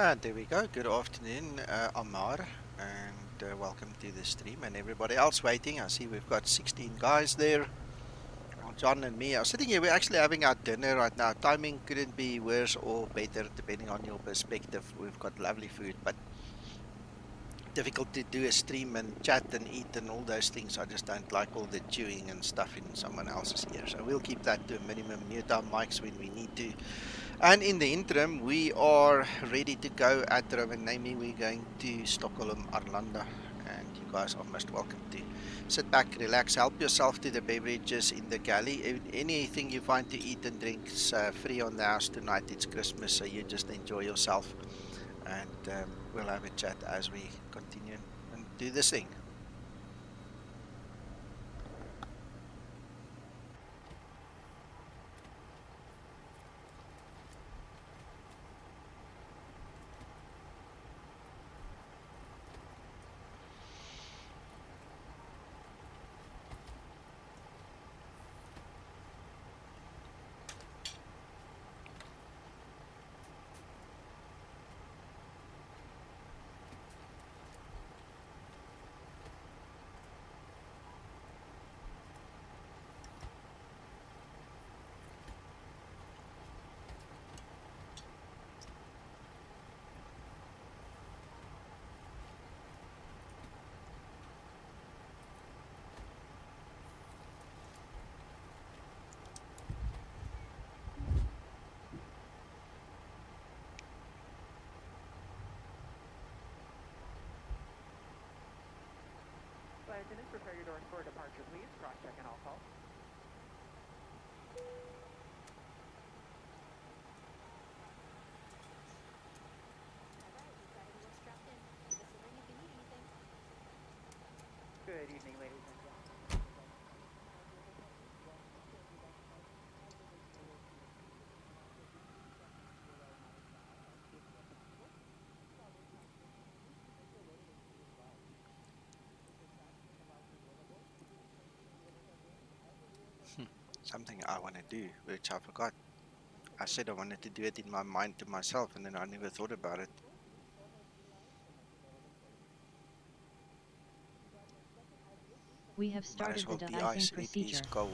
And there we go. Good afternoon, Amar, and welcome to the stream. And everybody else waiting. I see we've got 16 guys there. John and me are sitting here. We're actually having our dinner right now. Timing couldn't be worse or better, depending on your perspective. We've got lovely food, but difficult to do a stream and chat and eat and all those things. I just don't like all the chewing and stuff in someone else's ear. So we'll keep that to a minimum. Mute our mics when we need to. And in the interim, we are ready to go at Rovaniemi. We're going to Stockholm-Arlanda, and you guys are most welcome to sit back, relax, help yourself to the beverages in the galley. Anything you find to eat and drink is free on the house tonight. It's Christmas, so you just enjoy yourself, and we'll have a chat as we continue and do this thing. Flight attendants, prepare your doors for departure, please. Cross-check and all calls. Good evening, ladies and gentlemen. Something I want to do, which I forgot. I said I wanted to do it in my mind to myself, and then I never thought about it. We have Might as started well the de-ice. de-icing It is procedure. cold.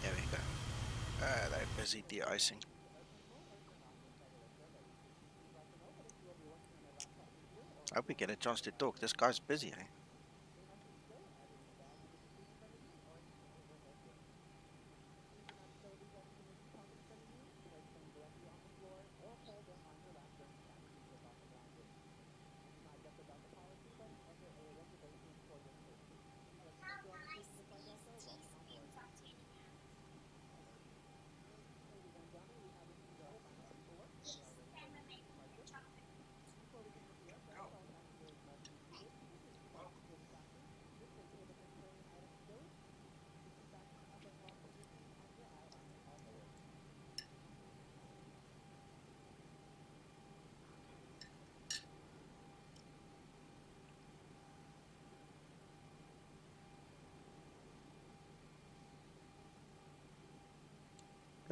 There we go. They're busy de-icing. I hope we get a chance to talk. This guy's busy, eh?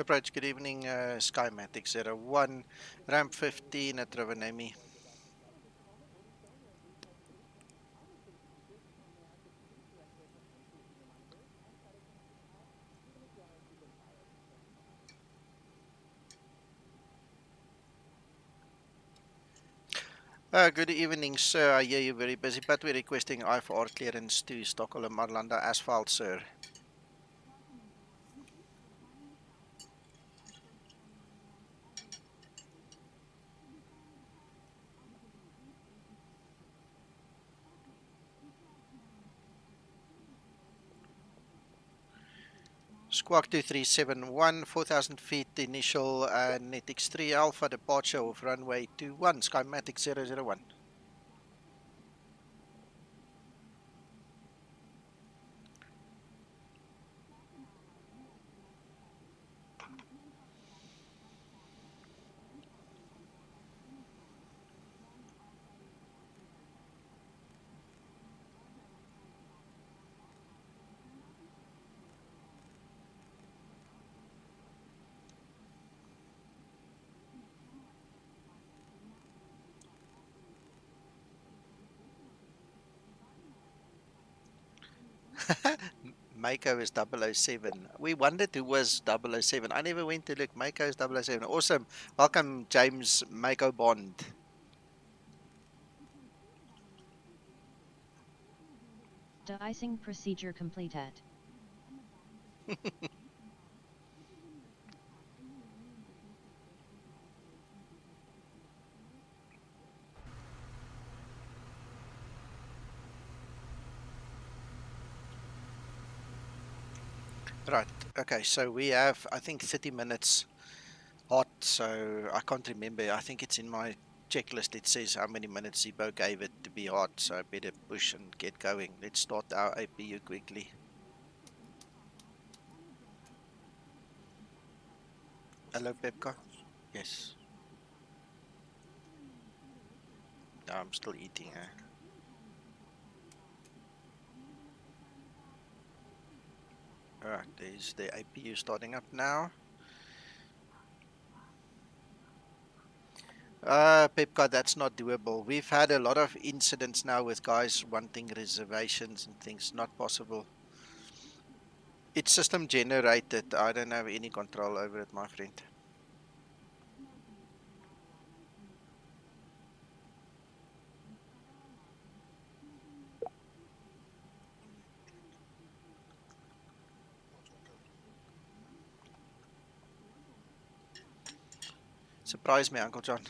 Approach, good evening, Skymatix 01, ramp 15 at Rovaniemi. Good evening, sir. I hear you're very busy, but we're requesting IFR clearance to Stockholm-Arlanda asphalt, sir. Squawk 2371, 4,000 feet, initial NEPIX 3 Alpha, departure of runway 21, Skymatix 001. Mako is 007. We wondered who was 007. I never went to look. Mako is 007. Awesome. Welcome, James Mako Bond. De-icing procedure completed. Right. Okay. So we have, I think, 30 minutes hot. So I can't remember. I think it's in my checklist. It says how many minutes Zibo gave it to be hot. So I better push and get going. Let's start our APU quickly. Hello, Pepka. Yes. No, I'm still eating. All right. There's the APU starting up now. Pepka, that's not doable. We've had a lot of incidents now with guys wanting reservations and things. Not possible. It's system generated. I don't have any control over it, my friend. Surprise me, Uncle John.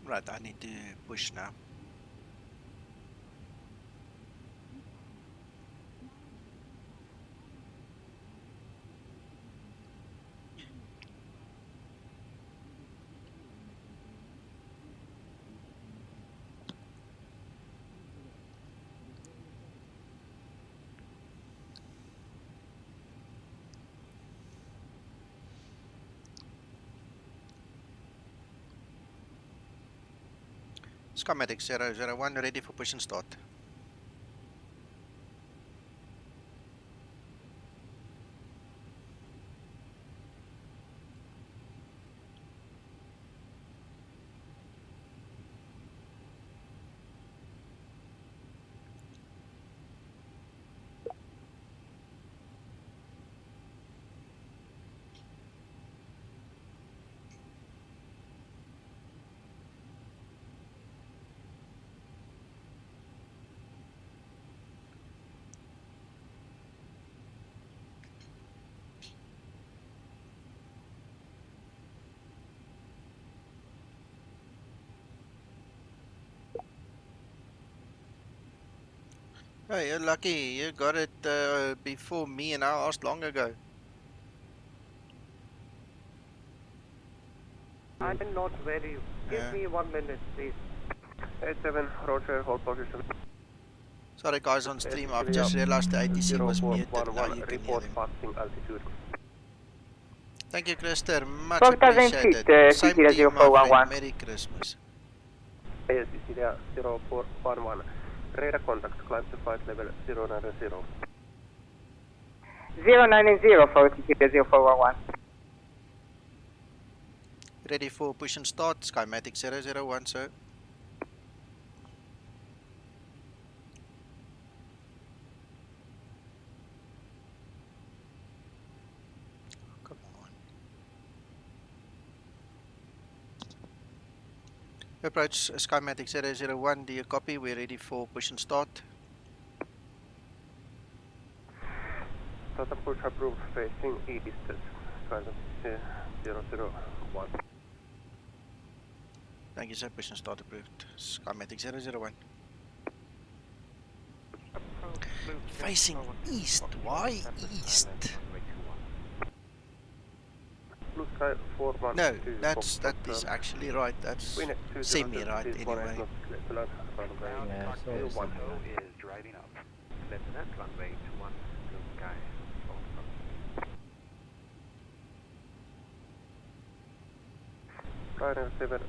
Right, I need to push now. Skymatix 001 ready for push and start. Hey, you're lucky. You got it before me, and I asked long ago. I'm not ready. Give me 1 minute, please. 87, Roger, hold position. Sorry guys, on stream, I've just realized the ATC was muted. Now 0411, you can hear report them. passing altitude. Thank you, Krister. Much Fox 1000 appreciated. feet, Same to you, my friend. 0411. Merry Christmas. AS Sicilia 0411. Radar contact, climb to flight level 090. 090 for Sicilia 0411. Ready for push and start. Skymatix 001, sir. Come on. Approach Skymatix 001. Do you copy? We're ready for push and start. Total push approved, facing east, Skymatix 001. Thank you, sir. Push and start approved. Skymatix 001. Facing east. Why east? Blue Sky 412. No, that is actually right. That's semi-right anyway. Yeah, so is driving up. Lieutenant, runway 21, Blue Sky. Ryder 7,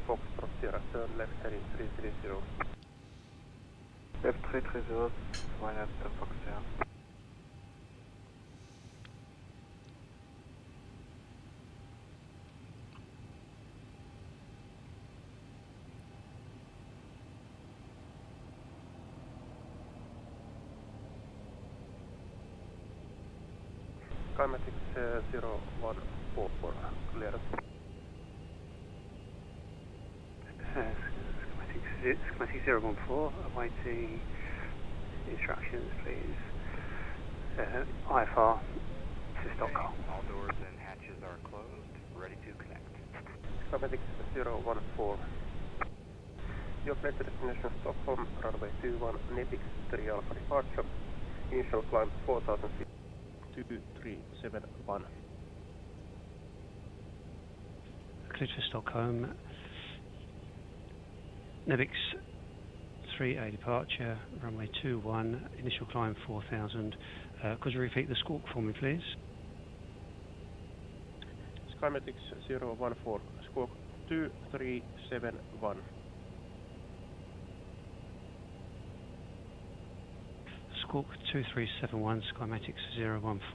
Foxtrot Sierra, turn left heading 330. Left 330, Ryder Fox, yeah. Skymatix 0144, clear. Skymatix 014, awaiting instructions, please. IFR to Stockholm. All doors and hatches are closed. Ready to connect. Skymatix 014. Your flight destination Stockholm, runway 21, NEPIX 3 Alpha departure. Initial climb 4,000 feet. 2371. Clear to Stockholm. NEPIX 3A departure, runway 21, initial climb 4,000. Could you repeat the squawk for me, please? Skymatix 014, squawk 2371. Squawk 2371, Skymatix 014.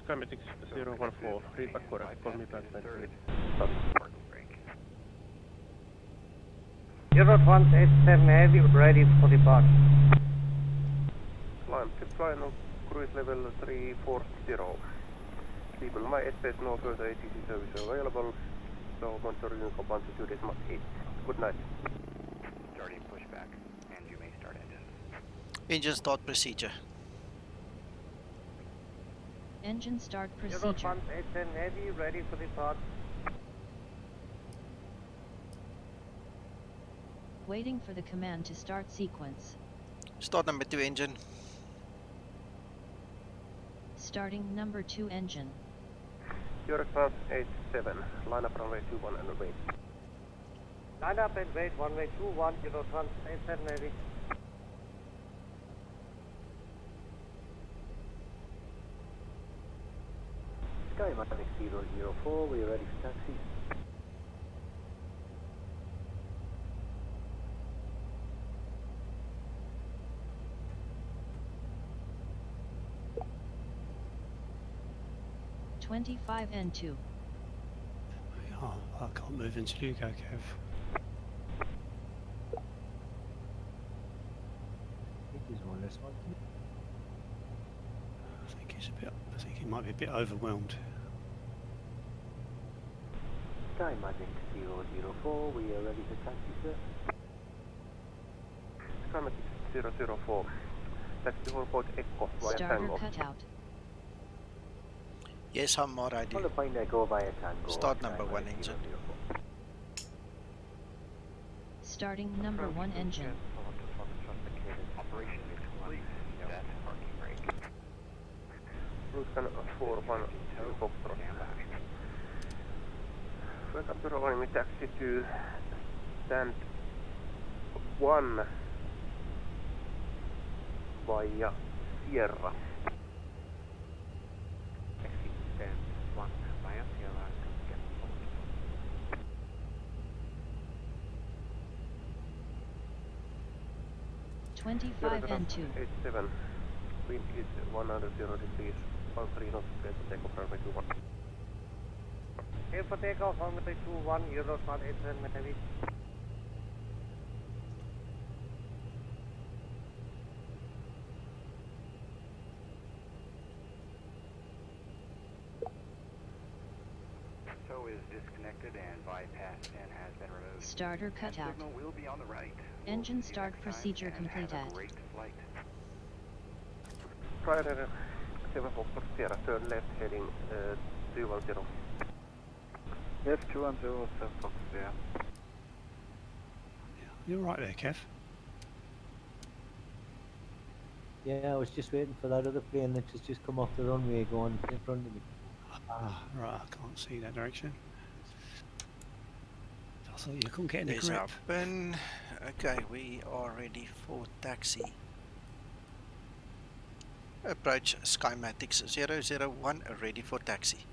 Skymatix 014, read back correct, call me back when ready. Euro 187 heavy, ready for departure. Climb to final cruise level 340. People, my space, no further ATC service available, so monitoring altitude is Mach 8. Good night. Starting pushback, and you may start engine. Engine start procedure. Engine start Euro procedure. 187 heavy, ready for departure. Waiting for the command to start sequence. Start number 2 engine. Starting number 2 engine. Your France 87, line up runway 21 and wait. Line up and wait, runway 21, Euro 187 heavy. Skymatix 004, we are ready for taxi. N2. Oh, I can't move until you go, Kev. I think he might be a bit overwhelmed. Skymatix 004, we are ready for taxi, sir. Skymatix 004, taxi Horport Echo via Starter Tango. cutout. Yes, I'm more ready. On the point Echo via Tango. Start number 1 engine. Starting number 1 engine. Operation is Ruskan 4-1 Foxtrot. Welcome to Rovaniemi taxi to stand 1 via Sierra. Taxi stand 1 via Sierra. Get forward. 25 and 2. 87. Wind is 100 degrees. 13 knots. Clear to take off runway 21. Clear for takeoff, runway 21, Euro 187 heavy. Tow is disconnected and bypass pin has been removed. Starter cut out. Signal will be on the right. Engine We'll see you start next time, procedure and complete have a at great flight. Ryder 7 Foxtrot Sierra, turn left heading 210. Left 210, 7 Fox there. You're right there, Kev. Yeah, I was just waiting for that other plane that has just come off the runway going in front of me. Ah, right, I can't see that direction. I thought you couldn't get in the There's grip. our pin. Okay, we are ready for taxi. Approach Skymatix 001, ready for taxi.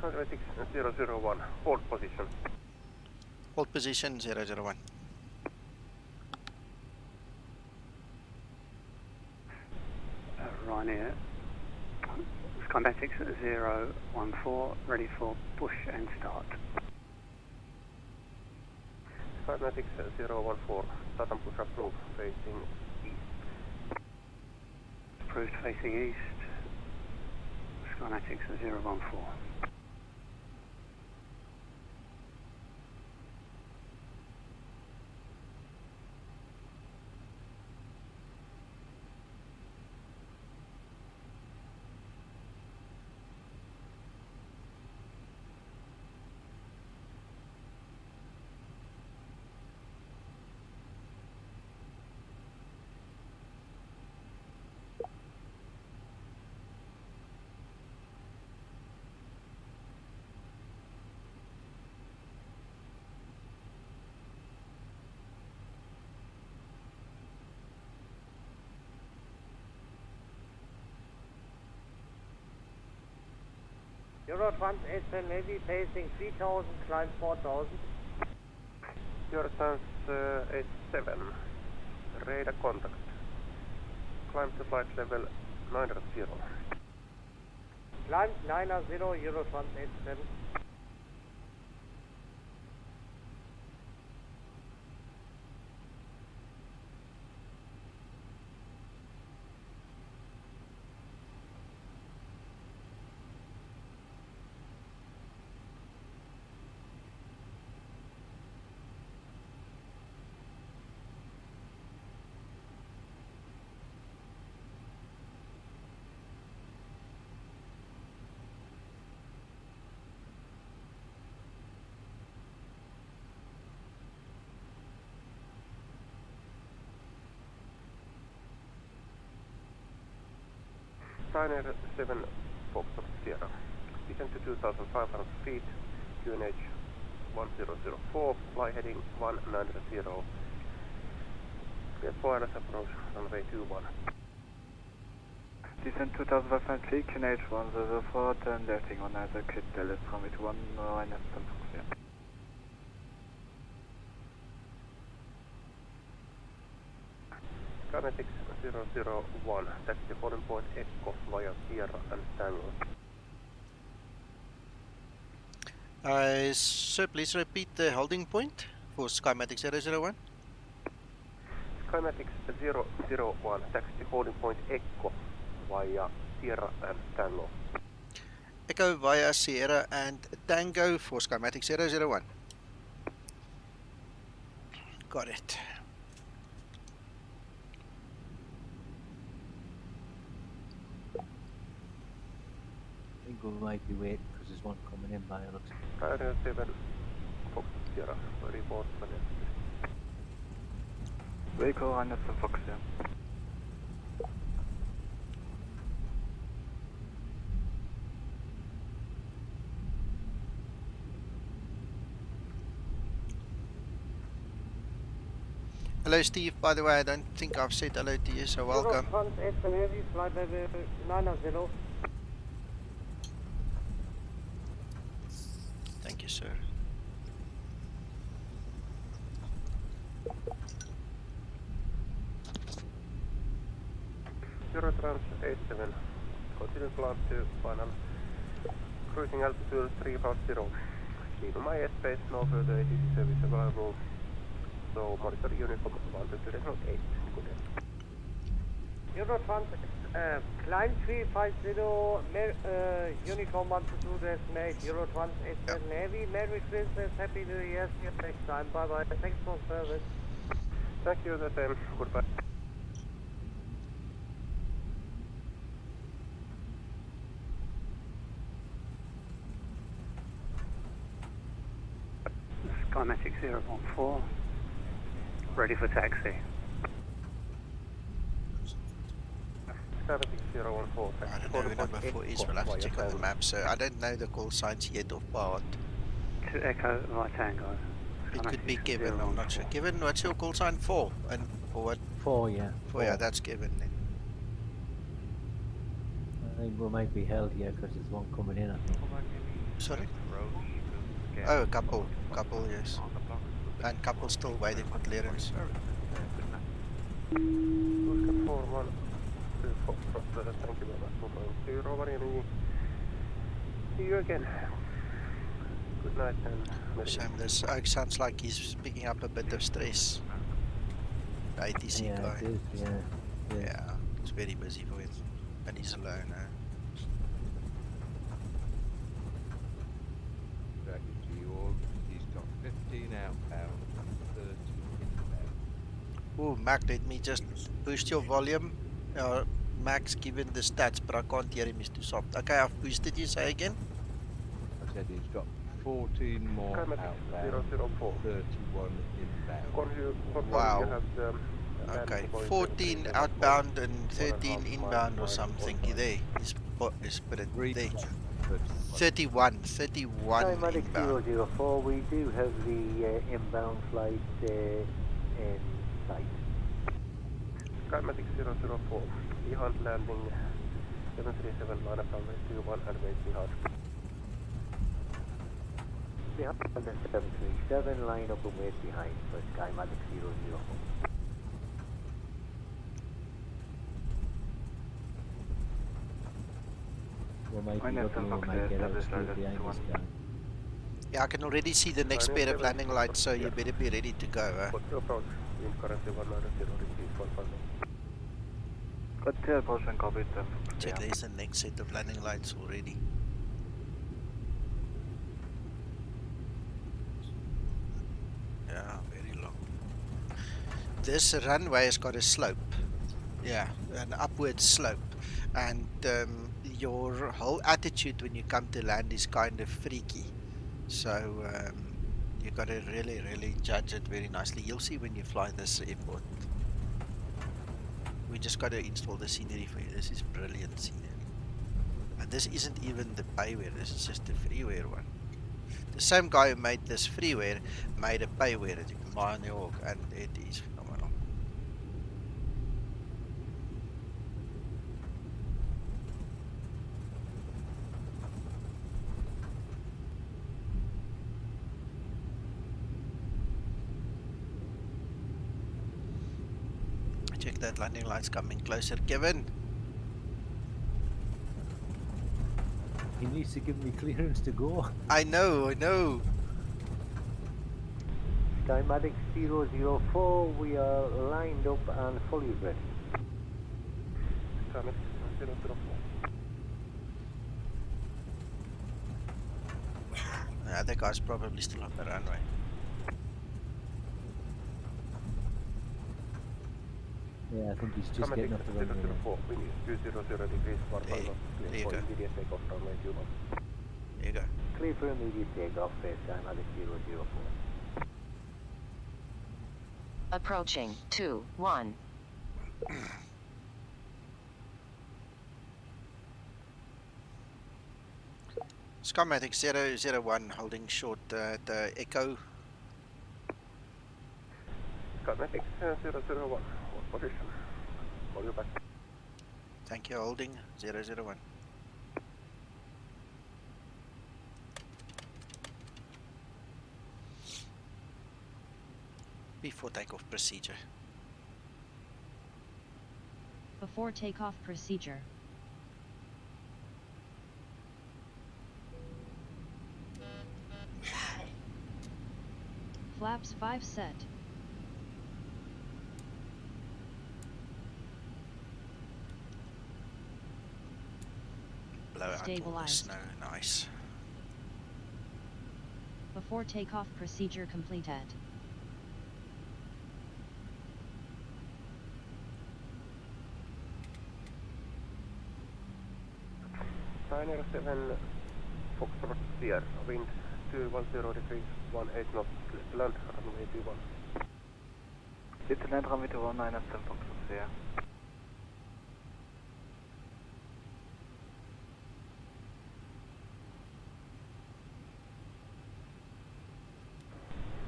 Skymatix 001, hold position. Hold position 001. Ryanair, Skymatix 014, ready for push and start. Skymatix 014, start and push approved, facing east. Approved facing east. Skymatix 014. Euro 187 heavy, facing 3000, climb 4000. Eurotons 87, radar contact. Climb to flight level 90. Climb 90, Euro 187. Ryanair 7 Foxtrot Sierra. Descend to 2,500 feet, QNH 1004, fly heading 190. Clear for wireless approach, runway 21. Descend 2,500 feet, QNH 104, turn left heading 190, clear Dallas, runway 21, Ryanair 7 Fox Sierra. Skymatix 001, taxi holding point Echo via Sierra and Tango. Sir, please repeat the holding point for Skymatix 001. Skymatix 001, taxi holding point Echo via Sierra and Tango. Echo via Sierra and Tango for Skymatix 001. Got it. I think we might be waiting because there's one coming in by the looks. Ryanair 7 Fox Sierra, report for next. Vehicle Rhino Fox, yeah. Hello, Steve. By the way, I don't think I've said hello to you, so welcome. Euro Trans Heavy, flight level 90. Thank you, sir. Eurotrans 87, continue climb to final cruising altitude 350. Keep my airspace, no further ATC service available. So monitor Uniform 123.8. Good day. Eurotrans, climb 350, Uniform 122.8, Eurotrans 87 Heavy, Merry Christmas, Happy New Year, see you next time, bye bye, thanks for service. Thank you, the same. Goodbye. Skymatix 014, ready for taxi. Skymatix 014. I don't know who number 4 is, we'll have to check on the map, so I don't know the call signs yet of part. To Echo Right Tango. It could be Skymatix Kevin, I'm not sure. 014. Kevin, what's your call sign 4? And or what? 4, yeah. 4, yeah, that's Kevin then. I think we might be held here because there's one coming in, I think. Sorry? Oh, a couple, yes. And couple still waiting for clearance. Oscar 4124, thank you very much for going to Rovaniemi. See you again. Good night and Sam, this Oak sounds like he's picking up a bit of stress. The ATC Yeah, guy. it is, yeah. Yeah, it's very busy for him. And he's alone. He's got 15 outbound, 30 inbound. Oh, Mac, let me just boost your volume. Mac's given the stats, but I can't hear him, he's too soft. Okay, I've boosted you, say again? I said he's got 14 more outbound, 31 inbound. Wow. Okay, 14 outbound and 13 inbound or something there. He's put it there. 31 Skymatix inbound. 004, we do have the inbound flight in sight. Skymatix 004, behind landing 737 line up runway 21 and waiting hard. Behind the 737, line up and wait behind for Skymatix 004. We might be looking, we might get out straight behind this guy. Yeah, I can already see the next pair of landing lights, so you better be ready to go. What's your approach? Wind currently 190, repeat 150. Got the approach and copy the Check, there's the next set of landing lights already. Yeah, very long. This runway has got a slope. Yeah, an upward slope. And your whole attitude when you come to land is kind of freaky. So you got to really judge it very nicely. You'll see when you fly this airport. We just got to install the scenery for you. This is brilliant scenery. And this isn't even the payware, this is just the freeware one. The same guy who made this freeware made a payware that you can buy on the org, and it is phenomenal. Check that landing light's coming closer, Kevin. He needs to give me clearance to go. I know. Skymatix 004, we are lined up and fully ready. Skymatix 004. The other guy's probably still on the runway. Yeah, I think he's just getting off the runway. 004, wind is 200 degrees, 1 There you go. immediate takeoff runway 21. There you go. Clear for immediate takeoff, Skymatix 004. Approaching 2-1. Skymatix 001 holding short at Echo. Skymatix 001, hold position. Call you back. Thank you, holding 001. Before takeoff procedure. Before takeoff procedure. Flaps 5 set. Blow out all the Stabilized. snow, nice. Before takeoff procedure completed. Ryanair 7 Foxtrot Sierra, wind 210 degrees, 18 knots, land runway 21. Bitte land runway 21, 9 Foxtrot Sierra.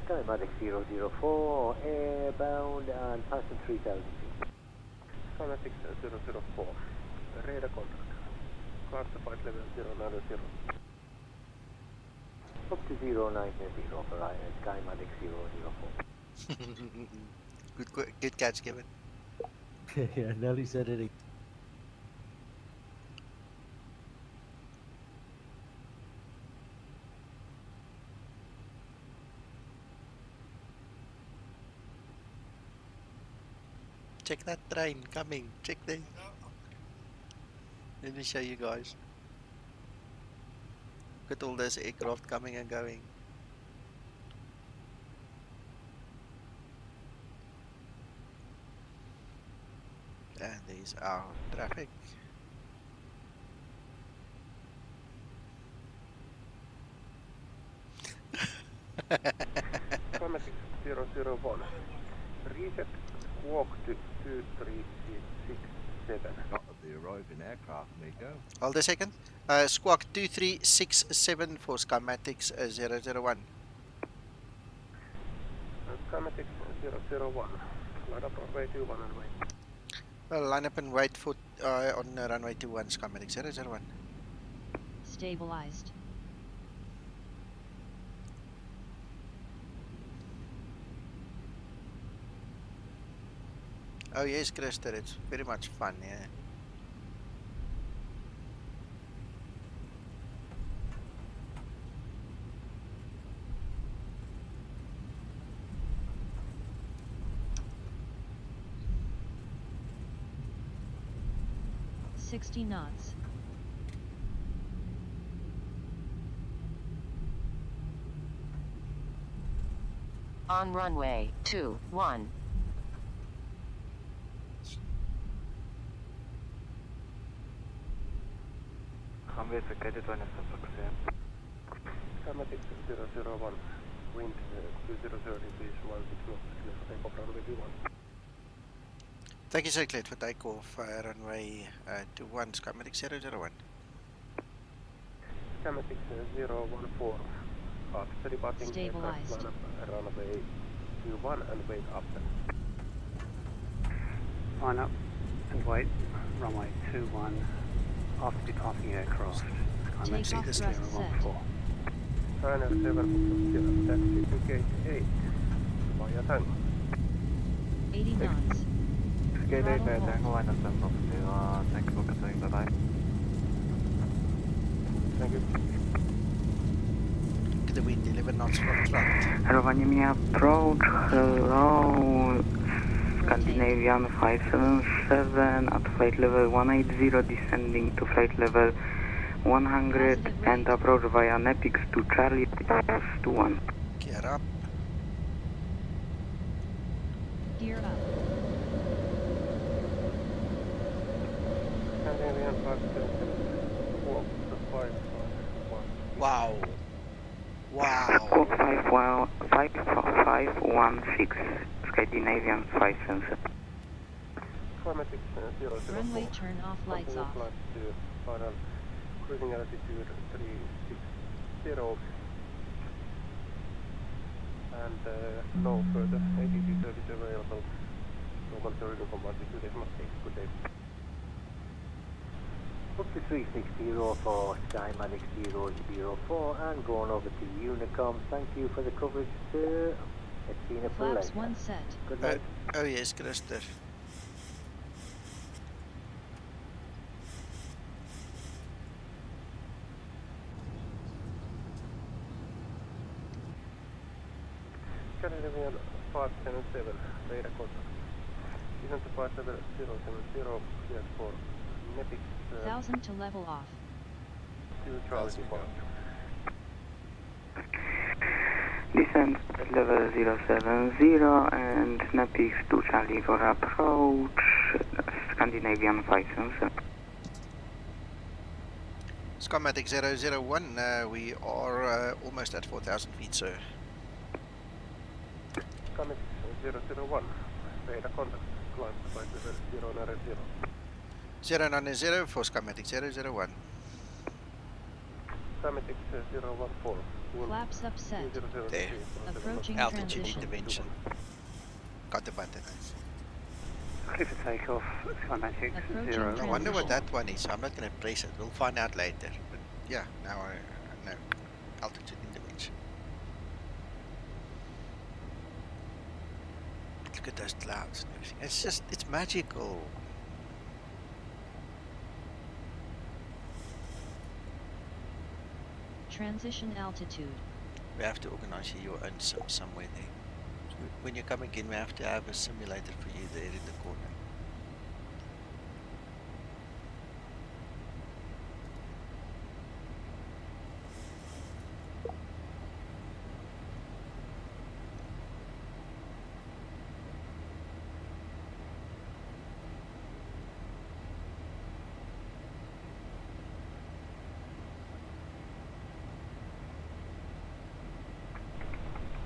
Skymatix 004, airbound and passing 3000 feet. Skymatix 004, radar contact. Classified level 090. Up to 090 for Skymatix 004. Good catch, Kevin. Yeah, Nelly said it. Check that train coming. Check the. Let me show you guys. Look at all this aircraft coming and going. And there's our traffic. Skymatix 001, reset squawk to 2367. Got the arriving aircraft, Nico. Hold a second. Squawk 2367 for Skymatix 001. Skymatix 001, line up runway 21 and wait. Line up and wait for on runway 21 Skymatix 001. Stabilized. Oh yes, Krister, it's very much fun, yeah. $60 knots. On runway 21. Runway vacated 1 Sierra. Skymatix 001, wind 200 degrees, 16 knots, clear for takeoff runway 21. Thank you, Sir Clet, for takeoff runway 21 Skymatix 001. Skymatix 014, after departing aircraft, Stabilized. line up runway 21 and wait after. Line up and wait, runway 21, after departing aircraft. Takeoff thrust set. 014. Ryanair 7 Foxtrot Sierra, taxi to gate 8, via tango. 80 knots. Gate 8, Throttle Tango, hold. 9 Sierra. Thank you for considering, bye-bye. Thank you. To the wind, 11 knots from front. Rovaniemi approach, hello, Scandinavian 577 at flight level 180, descending to flight level 100 and approach via NEPIX to Charlie to 1. Gear up. Gear up. Scandinavian 577, squawk 551. Wow. Wow. Squawk 51516, Scandinavian 577. Skymatix 004. Runway turn off, lights Continue off. flight to final cruising altitude 360. And no further ATC service available. No monitoring from altitude is must take. Good day. Up to 360 for Skymatix 004 and going over to Unicom. Thank you for the coverage, sir. It's been a Flaps pleasure. one set. Good night. Oh yes, Christer. Scandinavian 577, radar contact. Descent to 57070, cleared for NEPIX 1000 to level off. 2 Charlie departure. Descent at level 070 and NEPIX 2 Charlie for approach, Scandinavian 577. Skymatix 001, we are almost at 4,000 feet, sir. Skymatix 001, radar contact, climb to flight level 090. 090 for Skymatix 001. Skymatix 014. Flaps upset. There. Approaching Altitude transition. intervention. Got the button. Clear for takeoff, Skymatix Approaching 0. I wonder what that one is. I'm not going to press it. We'll find out later. But yeah, now I know. Altitude intervention. Look at those clouds and everything. It's just, it's magical. Transition altitude. We have to organize your own sim somewhere there. So when you're coming in, we have to have a simulator for you there in the corner.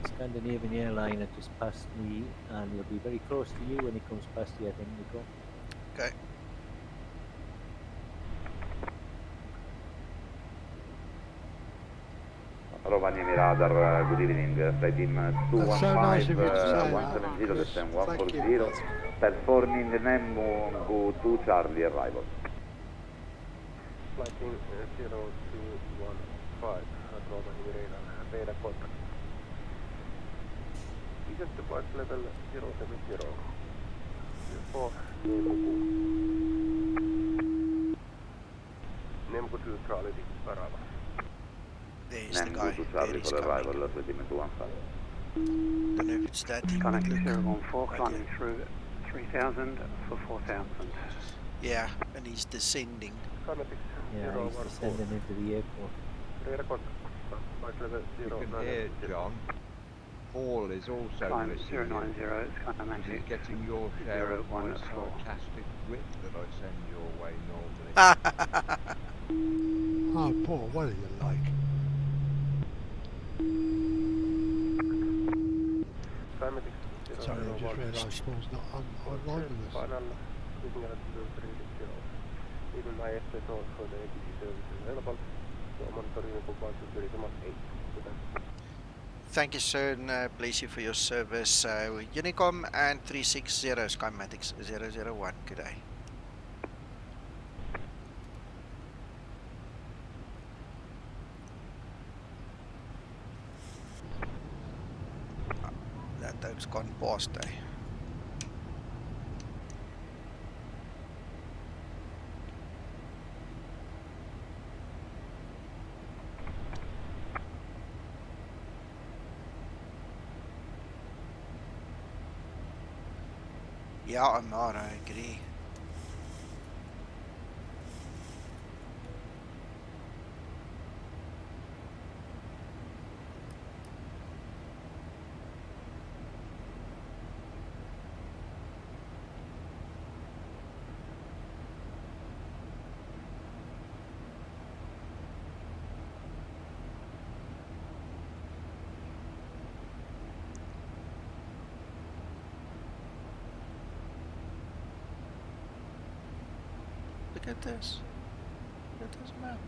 Scandinavian airliner just passed me, and he'll be very close to you when he comes past you, I think, Nico. Okay. Rovaniemi radar, good evening, flight team 215, 170, descent 140, performing the Nemo 2 Charlie arrival. Flight team 0215 at Rovaniemi radar contact. Descent to flight level 070. 4 Nemo 2 Charlie arrival. There's the Nemo guy. 2 There Charlie he's for coming. arrival, flight team 215. Don't know if it's that thing, but Skymatix look. 014, Right climbing here. through 3000 for 4000. Yeah, and he's descending. Skymatix Yeah, he's descending into the airport. radar contact. Flight level You can hear, 090. John. Paul is also Climb listening. 090, Skymatix He's getting your share of my 014. sarcastic wit that I send your way normally. Oh, Paul, what are you like? Skymatix Sorry, I just realised Paul's not online with us. Final cruising altitude 360. Even my airspace note for the ATC service is available. So monitoring for altitude is must 8. Thank you, sir, and bless you for your service. Unicom and 360 Skymatix 001. Good day. That time's gone past, eh? Yeah, Amar, I agree. Look at this. Look at this map.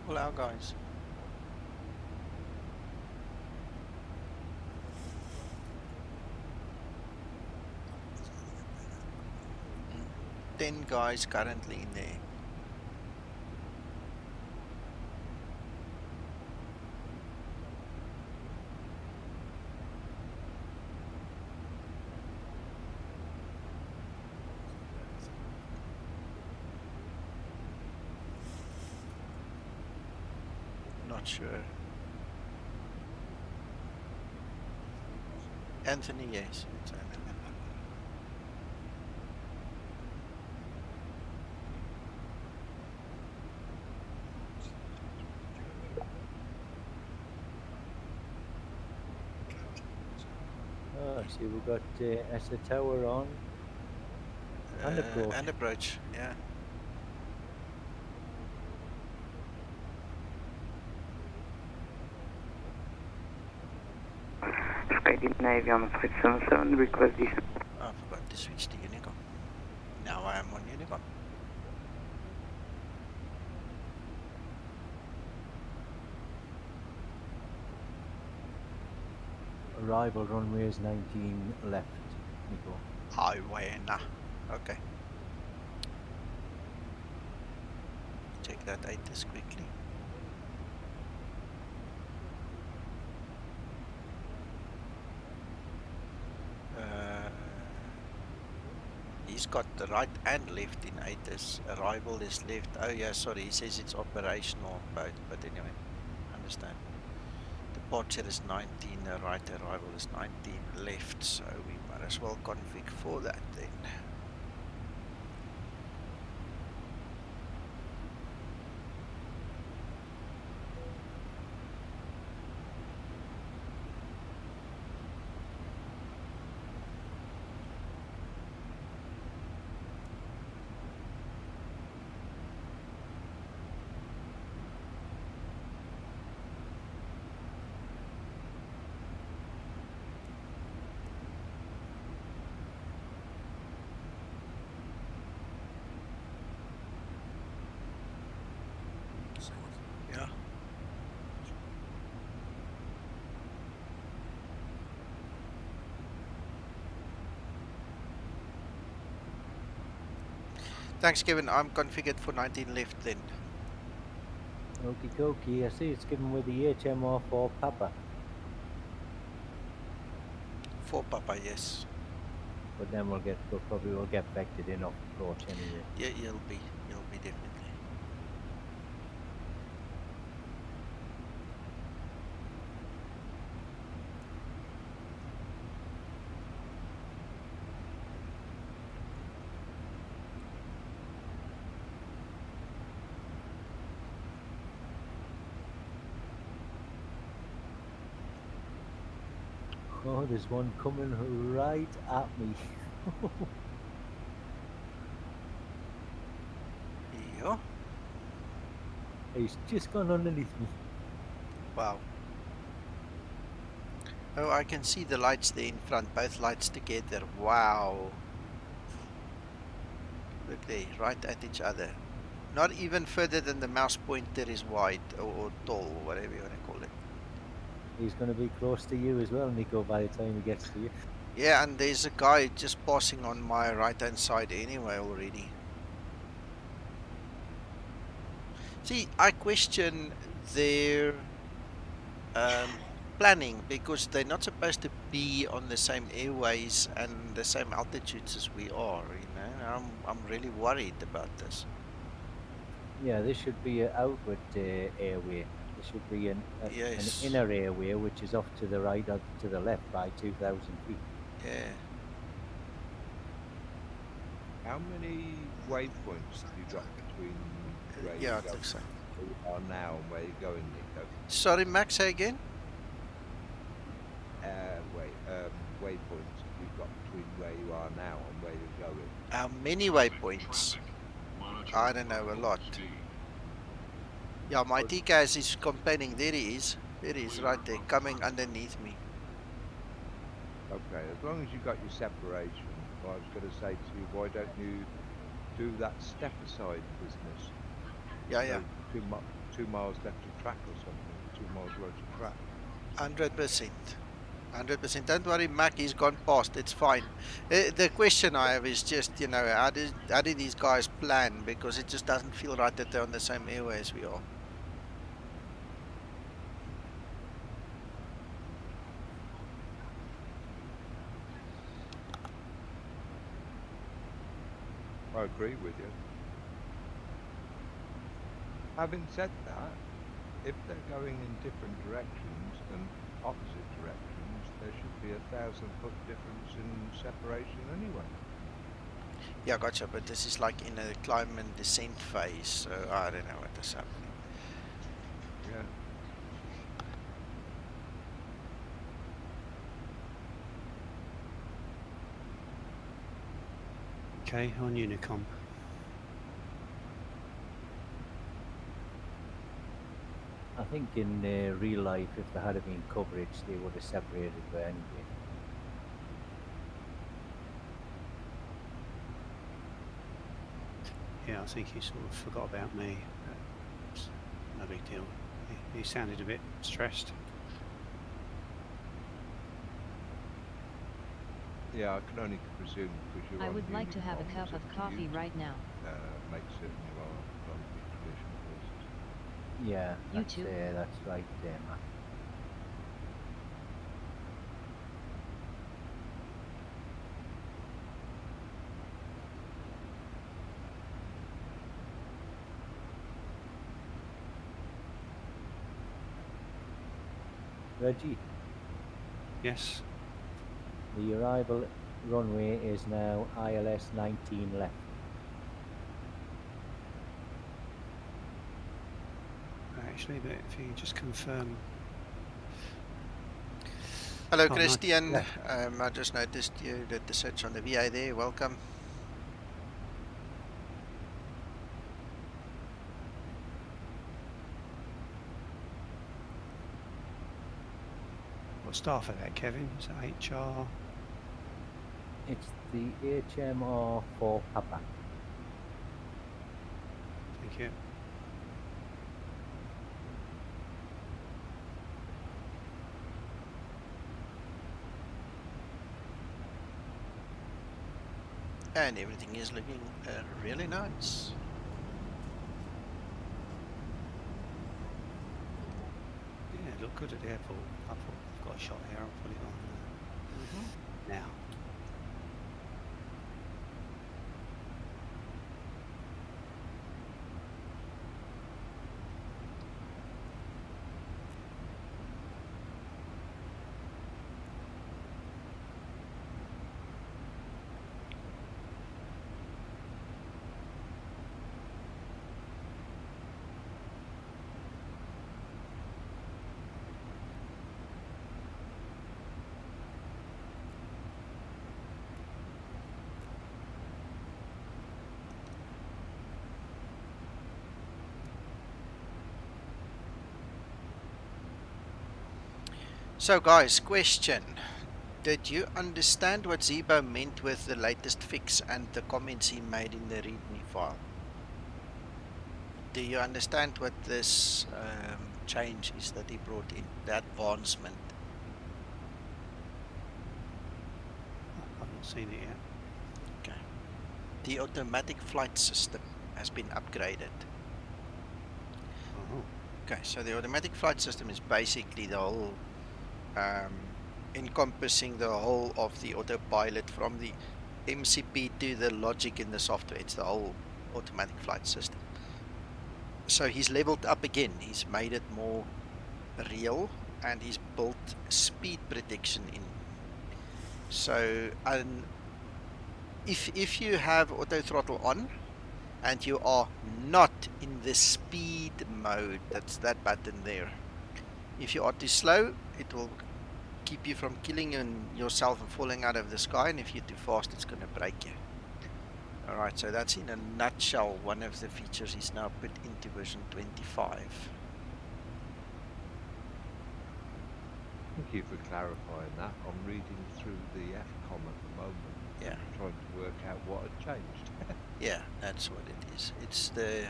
All our guys. Mm. 10 guys currently in there. Not sure. Anthony, yes. It's Anthony. Oh, see, we've got ESSA tower on. And approach. And approach, yeah. Scandinavian 577, request this. I forgot to switch to Unicom. Now I am on Unicom. Arrival runway is 19 left, Nico. Highway, nah. Okay. Check that ATIS quickly. He's got the right and left in ATIS. Arrival is left. Oh yeah, sorry, he says it's operational, but anyway, understand. Departure is 19, right arrival is 19 left, so we might as well config for that then. Yeah. Thanks, Kevin. I'm configured for 19 left then. Okie dokie, I see it's given with the HMO for Papa. For Papa, yes. But then we'll probably get vectored in off approach anyway. Yeah, you'll be definitely. Oh, there's one coming right at me. Yeah. He's just gone underneath me. Wow. Oh, I can see the lights there in front, both lights together. Wow. Look there, right at each other. Not even further than the mouse pointer is wide or tall, whatever you want to call it. He's going to be close to you as well, Nico, by the time he gets to you. Yeah, and there's a guy just passing on my right hand side anyway already. See, I question their planning, because they're not supposed to be on the same airways and the same altitudes as we are, you know. I'm really worried about this. Yeah, this should be an outward airway. There should be an inner airway, which is off to the right or to the left by 2,000 feet. Yeah. How many waypoints have you got between where Yeah, you I think so. are now and where you're going, Nico? Sorry, Max, say again? Waypoints you've got between where you are now and where you're going. How many waypoints? I don't know, a lot. Yeah, my TCAS is complaining. There he is. There he is, right there, coming underneath me. Okay, as long as you've got your separation, I was going to say to you, why don't you do that step aside business? Yeah, so yeah. 2 miles left of track or something, 2 miles right of track. 100%. 100%. Don't worry, Mac, he's gone past. It's fine. The question I have is just, you know, how do these guys plan? Because it just doesn't feel right that they're on the same airway as we are. I agree with you. Having said that, if they're going in different directions and opposite directions, there should be 1,000-foot difference in separation anyway. Yeah, gotcha. But this is like in a climb and descent phase, so I don't know what is happening. Yeah. Okay, on Unicom. I think in real life, if there had been coverage, they would have separated there anyway. Yeah, I think he sort of forgot about me. No big deal. He sounded a bit stressed. Yeah, I can only presume because you're I on would like to have a Unicom, cup it's of up to coffee you to, right now. make certain you are on the collision courses. Yeah, You too. That's right, Matt. Reggie? Yes? The arrival runway is now ILS 19 left. Actually, but if you just confirm. Hello, Christian. I just noticed you did the search on the VA there. Welcome. What staff are that, Kevin? Is that HR? It's the HMR for Papa. Thank you. And everything is looking really nice. Yeah, it looked good at the airport. I thought I've got a shot here. I'll put it on now. So guys, question. Did you understand what Zibo meant with the latest fix and the comments he made in the README file? Do you understand what this change is that he brought in, the advancement? I've not seen it yet. Okay. The automatic flight system has been upgraded. Okay, so the automatic flight system is basically the whole encompassing the whole of the autopilot from the MCP to the logic in the software. It's the whole automatic flight system. So he's leveled up again. He's made it more real and he's built speed protection in. So if you have auto throttle on and you are not in the speed mode, that's that button there. If you are too slow, it will keep you from killing yourself and falling out of the sky, and if you're too fast, it's going to break you. Alright, so that's in a nutshell one of the features is now put into version 25. Thank you for clarifying that. I'm reading through the FCOM at the moment, Yeah. Trying to work out what had changed. Yeah, that's what it is. It's the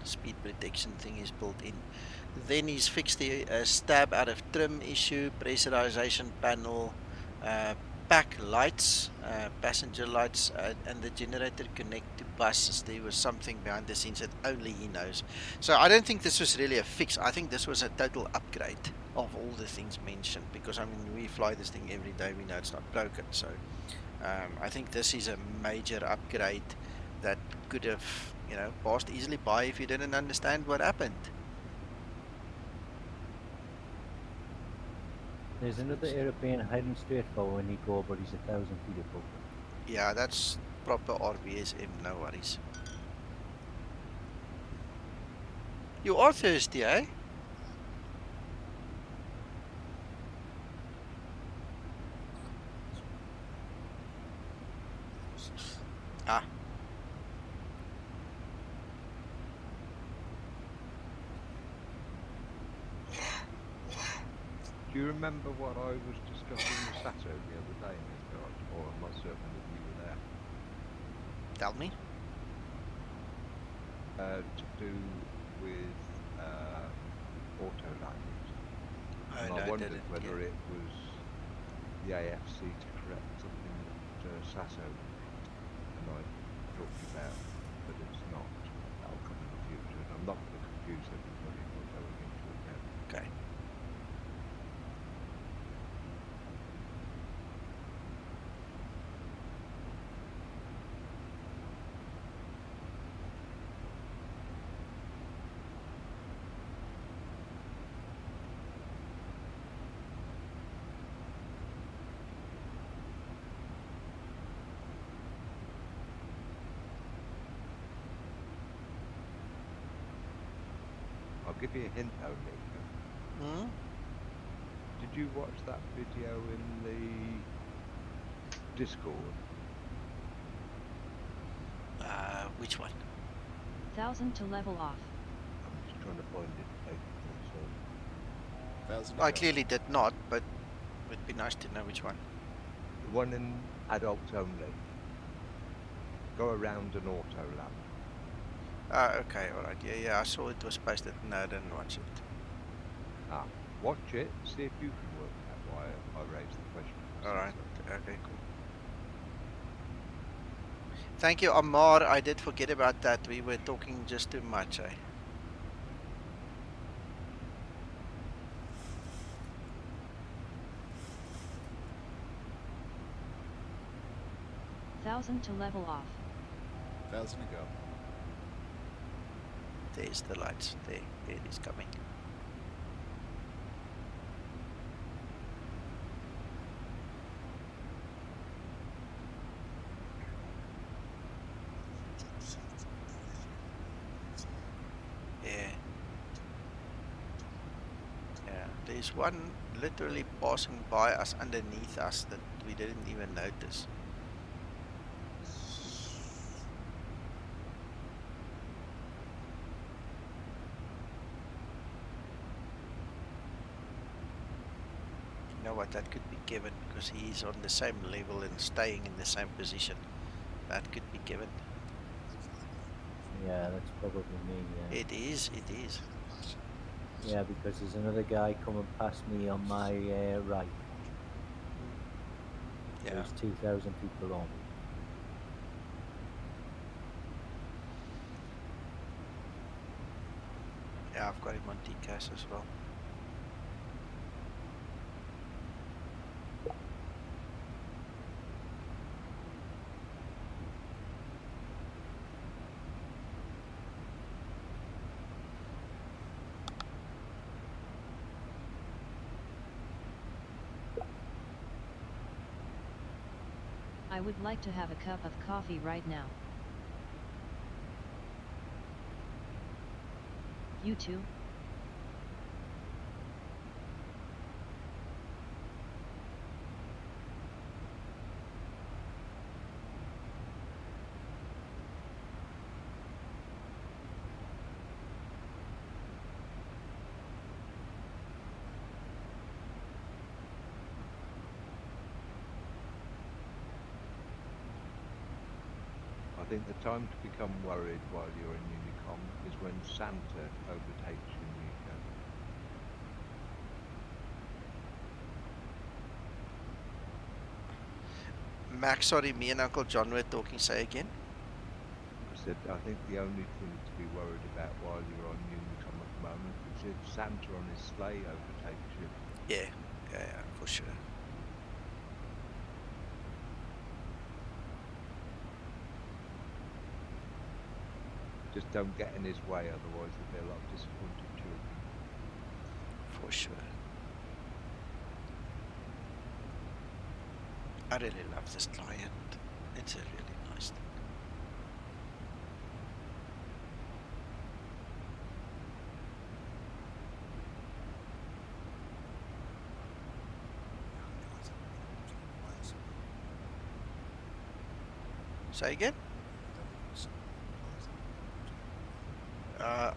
speed protection thing is built in. Then he's fixed the stab out of trim issue, pressurization panel, pack lights, passenger lights, and the generator connect to buses. There was something behind the scenes that only he knows. So I don't think this was really a fix. I think this was a total upgrade of all the things mentioned, because I mean, we fly this thing every day, we know it's not broken. So I think this is a major upgrade that could have, passed easily by if you didn't understand what happened. There's another aeroplane heading straight for when you go, but he's 1,000 feet above them. Yeah, that's proper RBSM, no worries. You are thirsty, eh? Ah. Do you remember what I was discussing with Sato the other day in regards, or am I certain that you were there? Tell me. To do with auto landings. And I wondered whether it was the AFC to correct something that Sato and I talked about, but it's not. That'll come in the future, and I'm not going to confuse everybody by going into it now. Okay. I'll give you a hint though, Nick. Hmm? Did you watch that video in the Discord? Which one? 1,000 to level off. I'm just trying to find it. I clearly did not, but it would be nice to know which one. The one in adults only. Go around an auto land. Okay, alright. Yeah, I saw it was posted. No, I didn't watch it. Watch it, see if you can work out why I raised the question. Alright, okay, cool. Thank you, Amar. I did forget about that. We were talking just too much, eh? $1,000 to level off. 1,000 to go. There's the lights. There it is coming. Yeah, there's one literally passing by us underneath us that we didn't even notice. You know what, that could be Kevin, because he's on the same level and staying in the same position. That could be Kevin. Yeah, that's probably me, yeah. It is. Yeah, because there's another guy coming past me on my right. Yeah. There's 2,000 feet below me. Yeah, I've got him on TCAS as well. I would like to have a cup of coffee right now. You too? think the time to become worried while you're in Unicom is when Santa overtakes you in Nico. Max, sorry, me and Uncle John were talking. Say again. I said I think the only thing to be worried about while you're on Unicom at the moment is if Santa on his sleigh overtakes you. Yeah, for sure. Just don't get in his way, otherwise there'll be a lot of disappointed children. For sure. I really love this client. It's a really nice thing. Say again?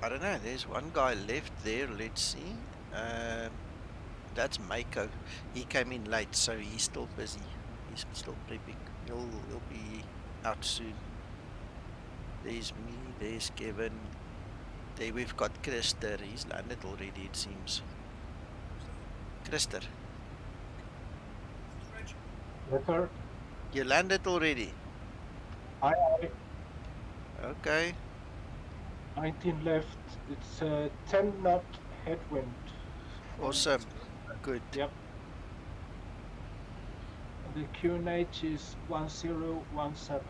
I don't know, there's one guy left there, let's see. That's Mako. He came in late, so he's still busy. He's still prepping. He'll be out soon. There's me, there's Kevin. There we've got Krister. He's landed already, it seems. Krister. Better. You landed already? Aye. Okay. 19 left. It's 10 knot headwind. Awesome. Good. Yep. The QNH is 1017.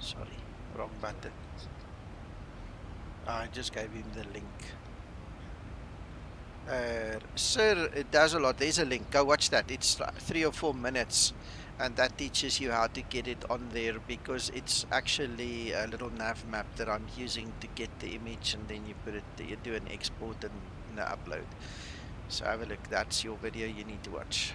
Sorry, wrong button. I just gave him the link. Sir, it does a lot. There's a link. Go watch that. It's 3 or 4 minutes, and that teaches you how to get it on there, because it's actually a little nav map that I'm using to get the image, and then you put it. You do an export and upload. So have a look. That's your video you need to watch.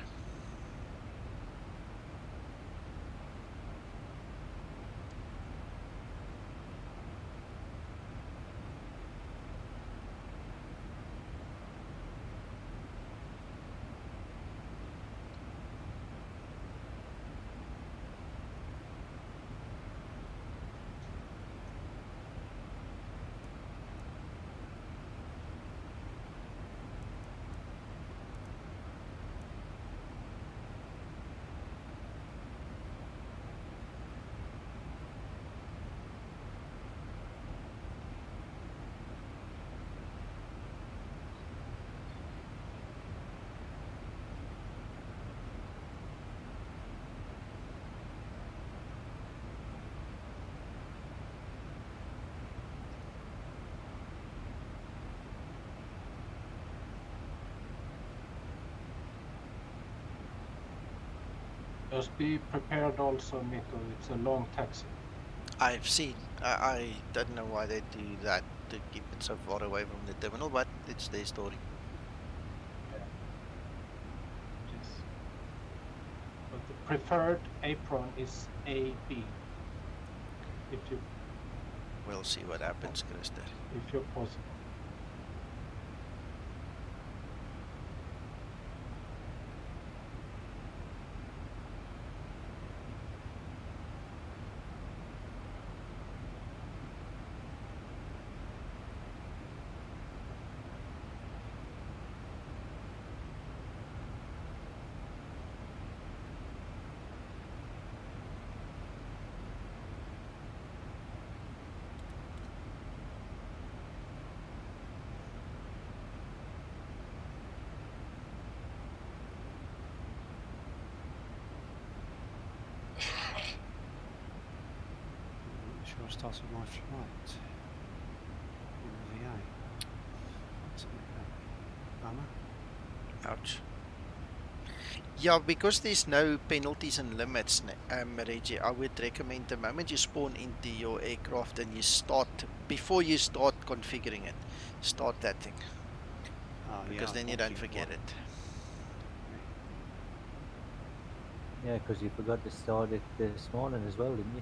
Just be prepared also, Miko. It's a long taxi. I've seen. I don't know why they do that to keep it so far away from the terminal, but it's their story. Yeah. Yes. But the preferred apron is AB. If you. We'll see what happens, Krister. If you're possible. Sure, I started my flight in the VA. That's a bit bummer. Ouch. Yeah, because there's no penalties and limits, Reggie, I would recommend the moment you spawn into your aircraft and you start, before you start configuring it, start that thing. Because then you don't forget it. Yeah, because you forgot to start it this morning as well, didn't you?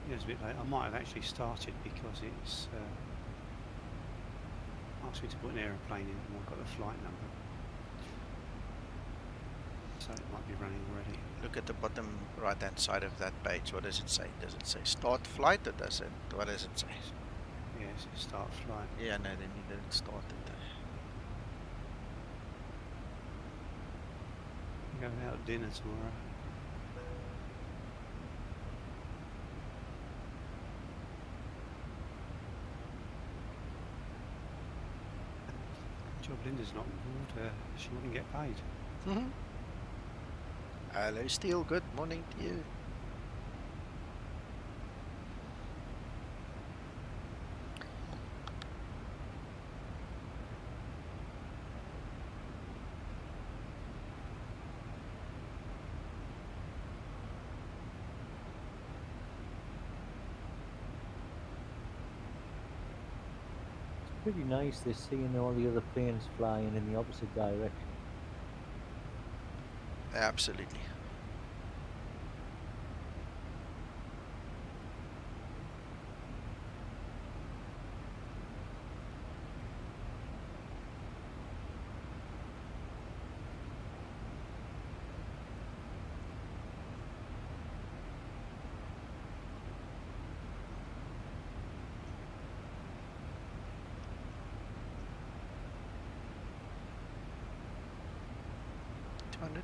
Yeah, it's a bit late. I might have actually started because it's asked me to put an aeroplane in and I've got the flight number. So it might be running already. Look at the bottom right hand side of that page. What does it say? Does it say start flight or does it, what does it say? Yes, it start flight. Yeah, no, then you didn't start it. Go out dinner tomorrow. Job Linda's not involved, she wouldn't get paid. Hello, Steel. Good morning to you. Pretty nice, they're seeing all the other planes flying in the opposite direction. Absolutely.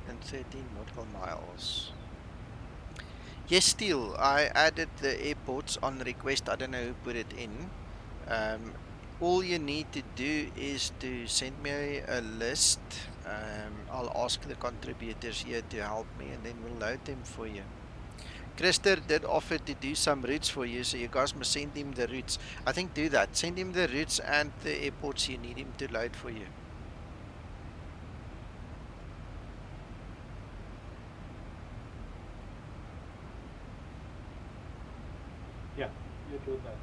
And 13 nautical miles. Yes, Steel, I added the airports on request. I don't know who put it in. All you need to do is to send me a list. I'll ask the contributors here to help me and then we'll load them for you. Christer did offer to do some routes for you, so you guys must send him the routes. I think do that. Send him the routes and the airports you need him to load for you. Yeah, you do that.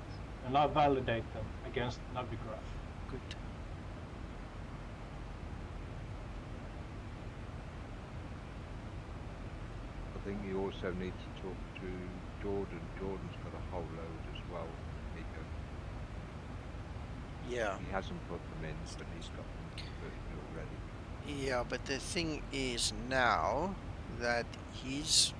And I'll validate them against Navigraph. Good. I think you also need to talk to Jordan. Jordan's got a whole load as well, Nico. Yeah. He hasn't put them in, but he's got them converted already. Yeah, but the thing is now that his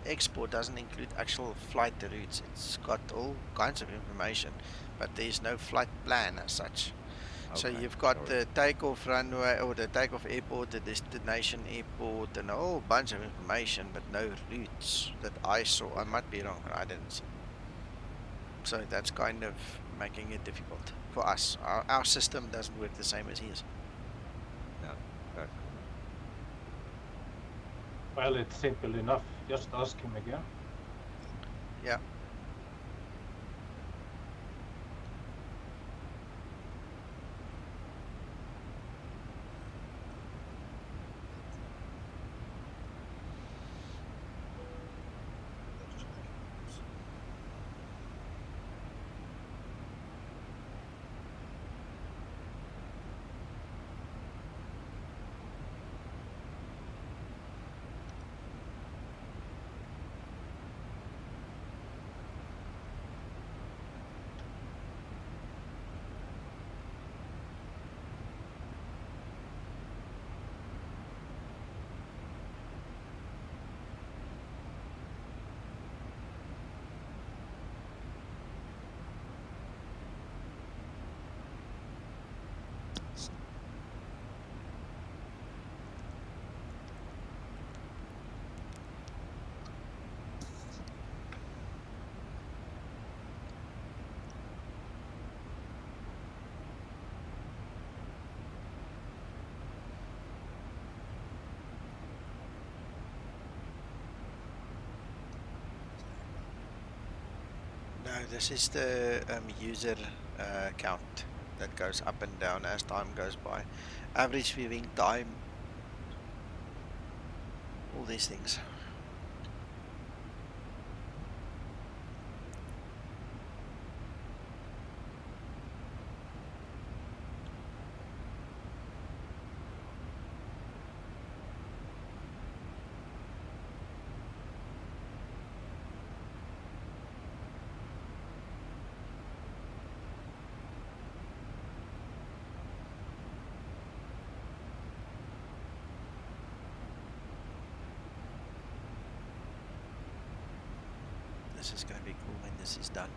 export doesn't include actual flight routes. It's got all kinds of information, but there's no flight plan as such. Okay, so you've got the takeoff runway or the takeoff airport, the destination airport, and a whole bunch of information, but no routes that I saw. I might be wrong, I didn't see. So that's kind of making it difficult for us. Our system doesn't work the same as his. No, exactly. Well, it's simple enough. Just ask him again. Yeah. No, this is the user count that goes up and down as time goes by. Average viewing time all these things. This is going to be cool when this is done.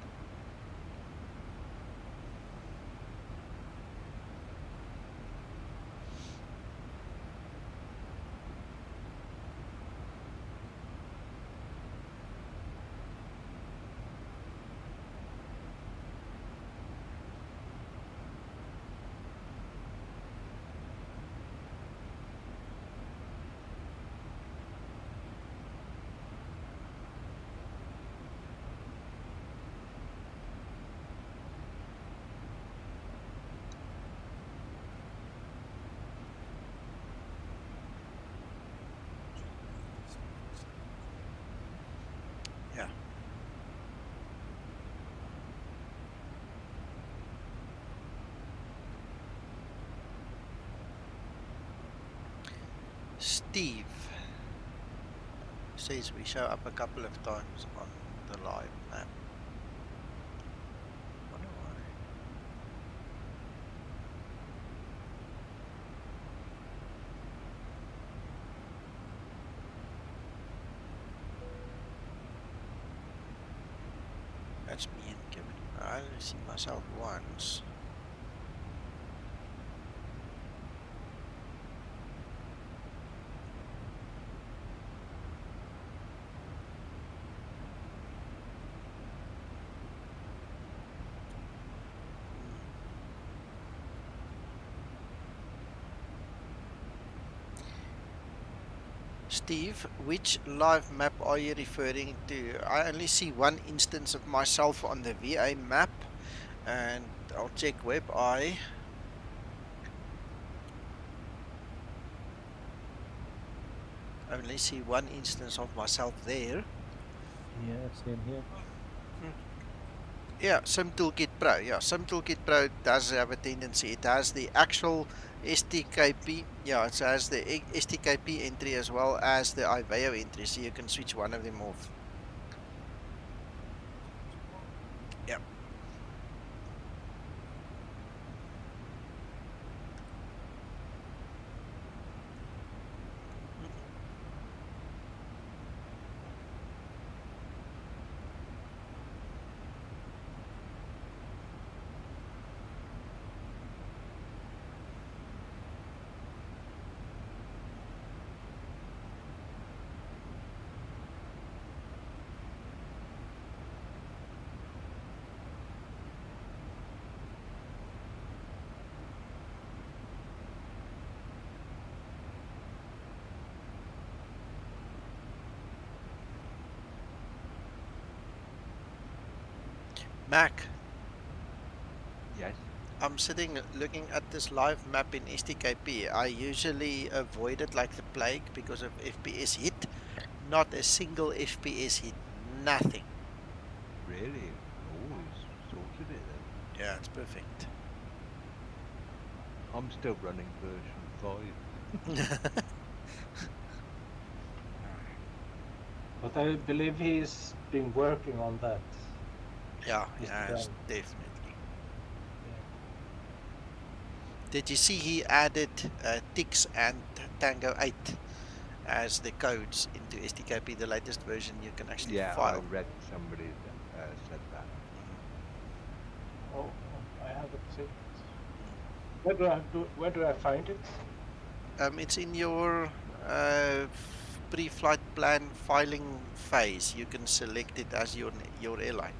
Yeah. Steve says we show up a couple of times on the live map. Wonder why. That's me and Kevin. I only see myself once. Steve, which live map are you referring to? I only see one instance of myself on the VA map, and I'll check WebEye. I only see one instance of myself there. Yeah, same here. Yeah, SimToolkit Pro. Yeah, SimToolkit Pro does have a tendency. It has the actual STKP. Yeah, it has the STKP entry as well as the IVAO entry, so you can switch one of them off. Yep. Mac. Yes. I'm sitting looking at this live map in STKP. I usually avoid it like the plague because of FPS hit. Not a single FPS hit. Nothing. Really? Always sorted it then. Yeah, it's perfect. I'm still running version 5. But I believe he's been working on that. Yeah, yes, definitely. Yeah. Did you see he added Tix and Tango 8 as the codes into STKP, the latest version you can actually file? I read somebody that said that. Oh, I haven't seen it. Where do I find it? It's in your pre-flight plan filing phase. You can select it as your airline.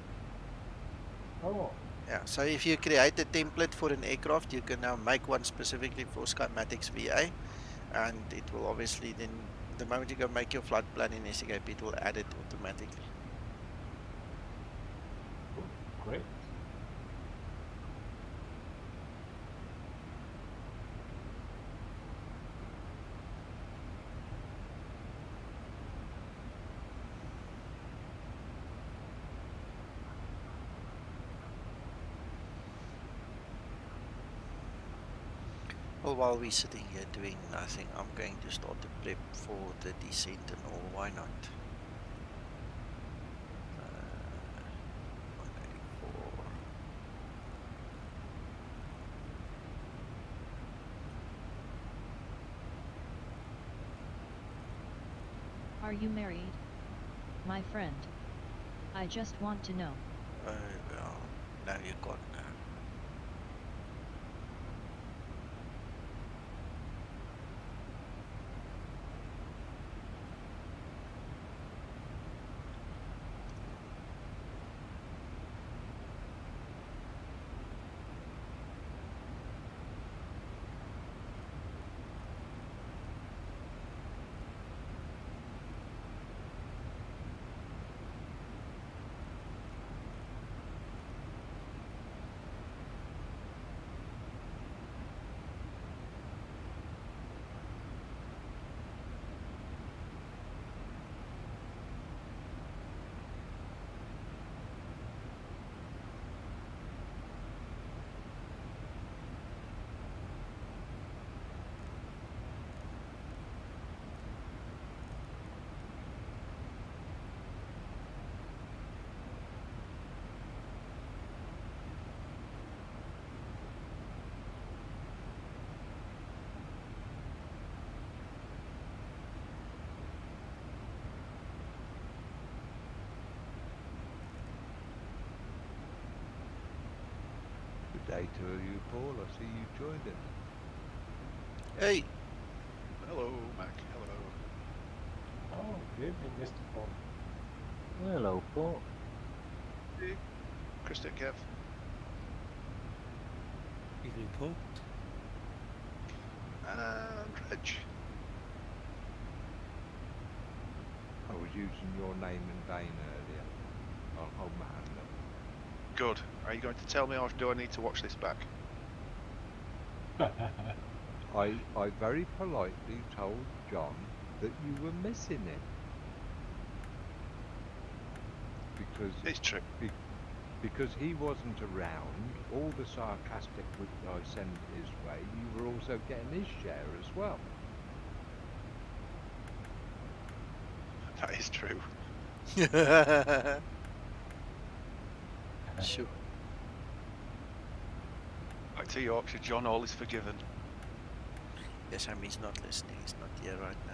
Oh. Yeah, so if you create a template for an aircraft, you can now make one specifically for Skymatix VA, and it will obviously then, the moment you go make your flight plan in STKP, it will add it automatically. Great. Well, while we're sitting here doing nothing, I'm going to start to prep for the descent and all. Why not? 184. Are you married? My friend. I just want to know. Well, now you got now. Good day to you, Paul. I see you joined it. Hey! Hello, Mac. Hello. Oh, good evening, Mr. Paul. Hello, Paul. Hey, Krista, Kev. Evening, Paul. And Reg. I was using your name in vain earlier. I'll hold my hand up. Good. Are you going to tell me, or do I need to watch this back? I very politely told John that you were missing it. Because it's true. Because he wasn't around, all the sarcastic which I sent his way, you were also getting his share as well. That is true. Sure. Back to Yorkshire, John, all is forgiven. Yes, he's not listening. He's not here right now.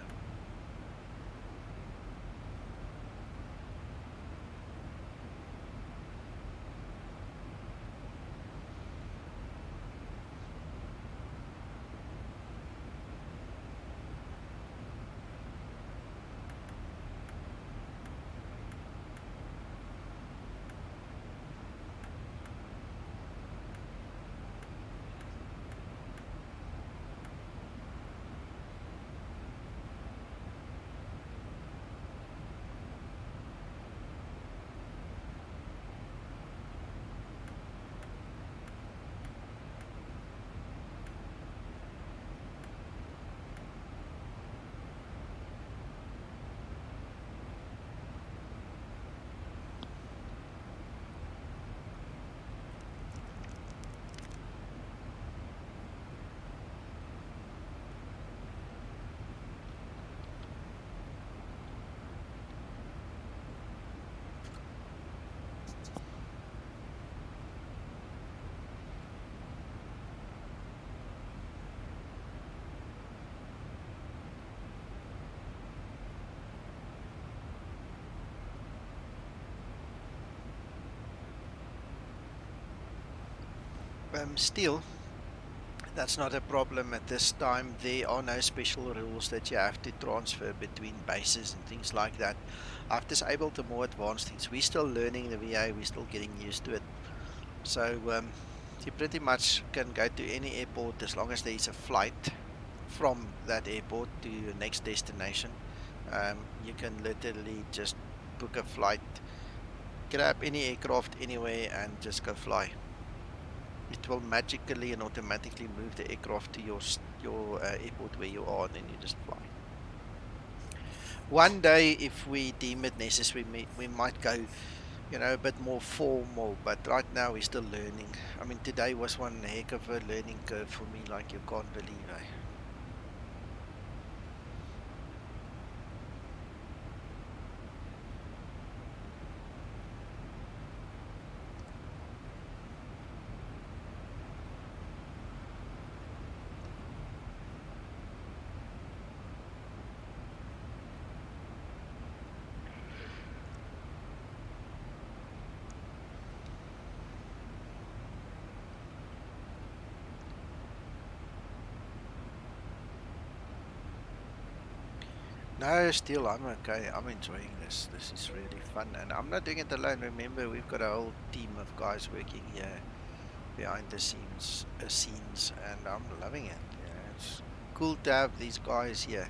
Still, that's not a problem at this time. There are no special rules that you have to transfer between bases and things like that. I've disabled the more advanced things. We're still learning the VA, we're still getting used to it. So you pretty much can go to any airport as long as there is a flight from that airport to your next destination. You can literally just book a flight, grab any aircraft anywhere and just go fly. It will magically and automatically move the aircraft to your airport where you are, and then you just fly. One day, if we deem it necessary, we might go you know, a bit more formal, but right now we're still learning. I mean, today was one heck of a learning curve for me, like you can't believe, eh? No, still, I'm okay. I'm enjoying this. This is really fun. And I'm not doing it alone. Remember, we've got a whole team of guys working here behind the scenes, and I'm loving it. Yeah, it's cool to have these guys here.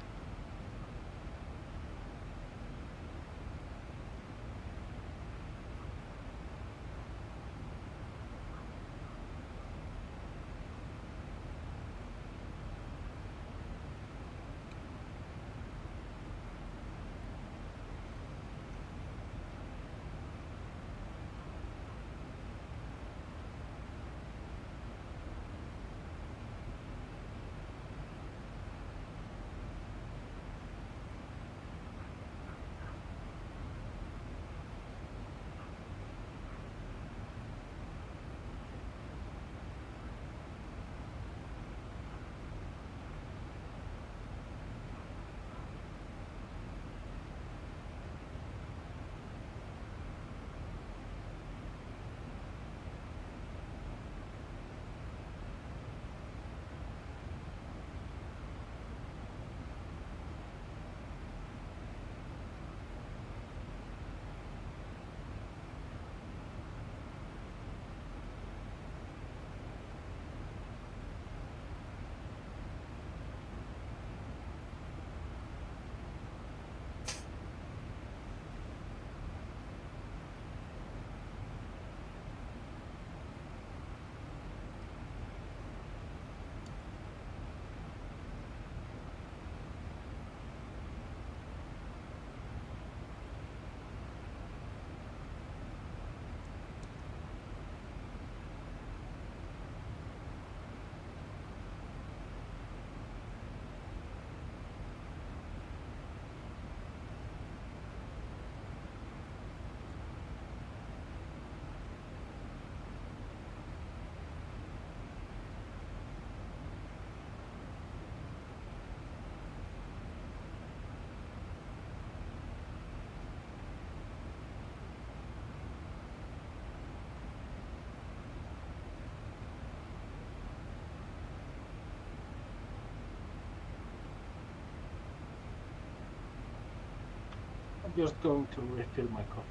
I'm just going to refill my coffee.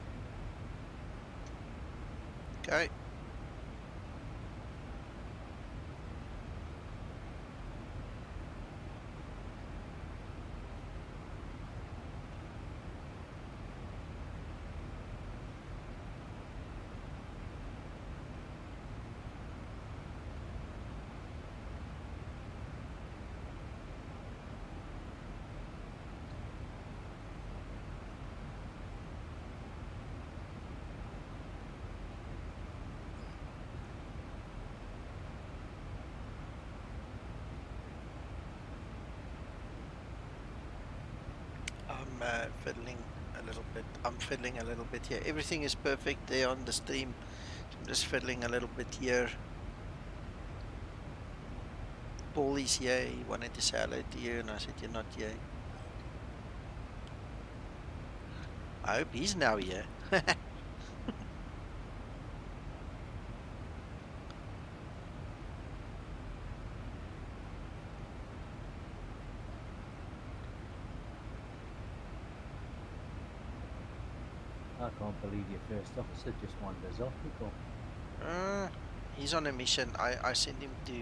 Okay. I'm fiddling a little bit. I'm fiddling a little bit here. Everything is perfect there on the stream. I'm just fiddling a little bit here. Paul is here. He wanted to say hello to you, and I said you're not here. I hope he's now here. I can't believe your first officer just wanders off, Nico. He's on a mission. I sent him to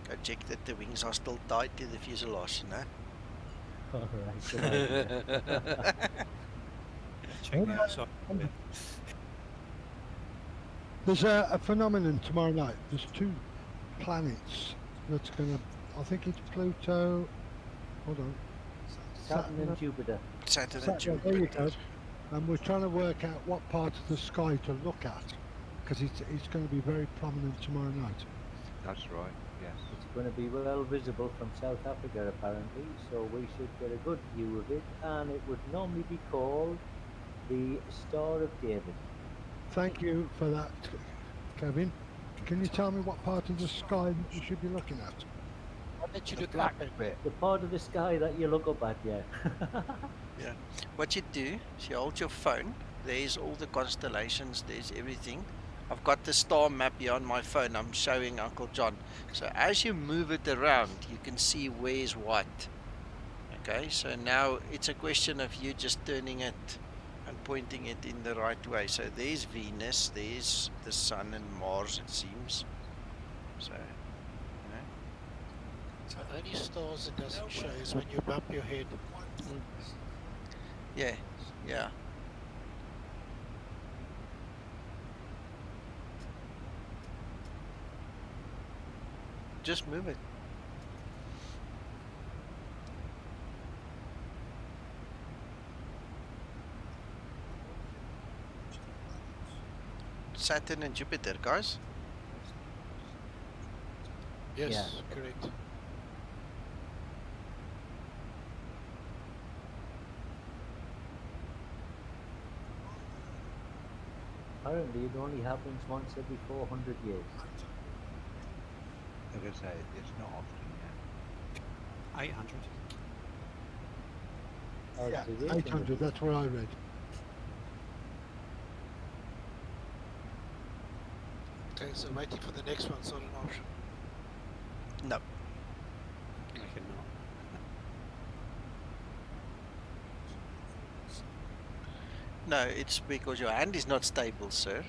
go check that the wings are still tied to the fuselage, no? Alright, Check the outside. There's a phenomenon tomorrow night. There's two planets that's going to, I think it's Pluto, hold on. Saturn and Jupiter. Saturn and There you go. and we're trying to work out what part of the sky to look at, because it's going to be very prominent tomorrow night. That's right, yes. It's going to be well visible from South Africa, apparently, so we should get a good view of it, and it would normally be called the Star of David. Thank you for that, Kevin. Can you tell me what part of the sky that we should be looking at? What did you The look black up at? bit. The part of the sky that you look up at, yeah. Yeah. What you do is you hold your phone. There's all the constellations. There's everything. I've got the star map here on my phone. I'm showing Uncle John. So as you move it around, you can see where's what. Okay. So now it's a question of you just turning it and pointing it in the right way. So there's Venus. There's the Sun and Mars. It seems. So. So only stars it doesn't show is when you bump your head. Yeah, yeah. Just move it. Saturn and Jupiter, guys. Yes, Yeah. correct. Apparently, it only happens once every 400 years. Like I say, it's not often, yeah. 800. Oh, Yeah, it is 800, that's what I read. Okay, so waiting for the next one's not an option. No. I reckon not. No, it's because your hand is not stable, sir.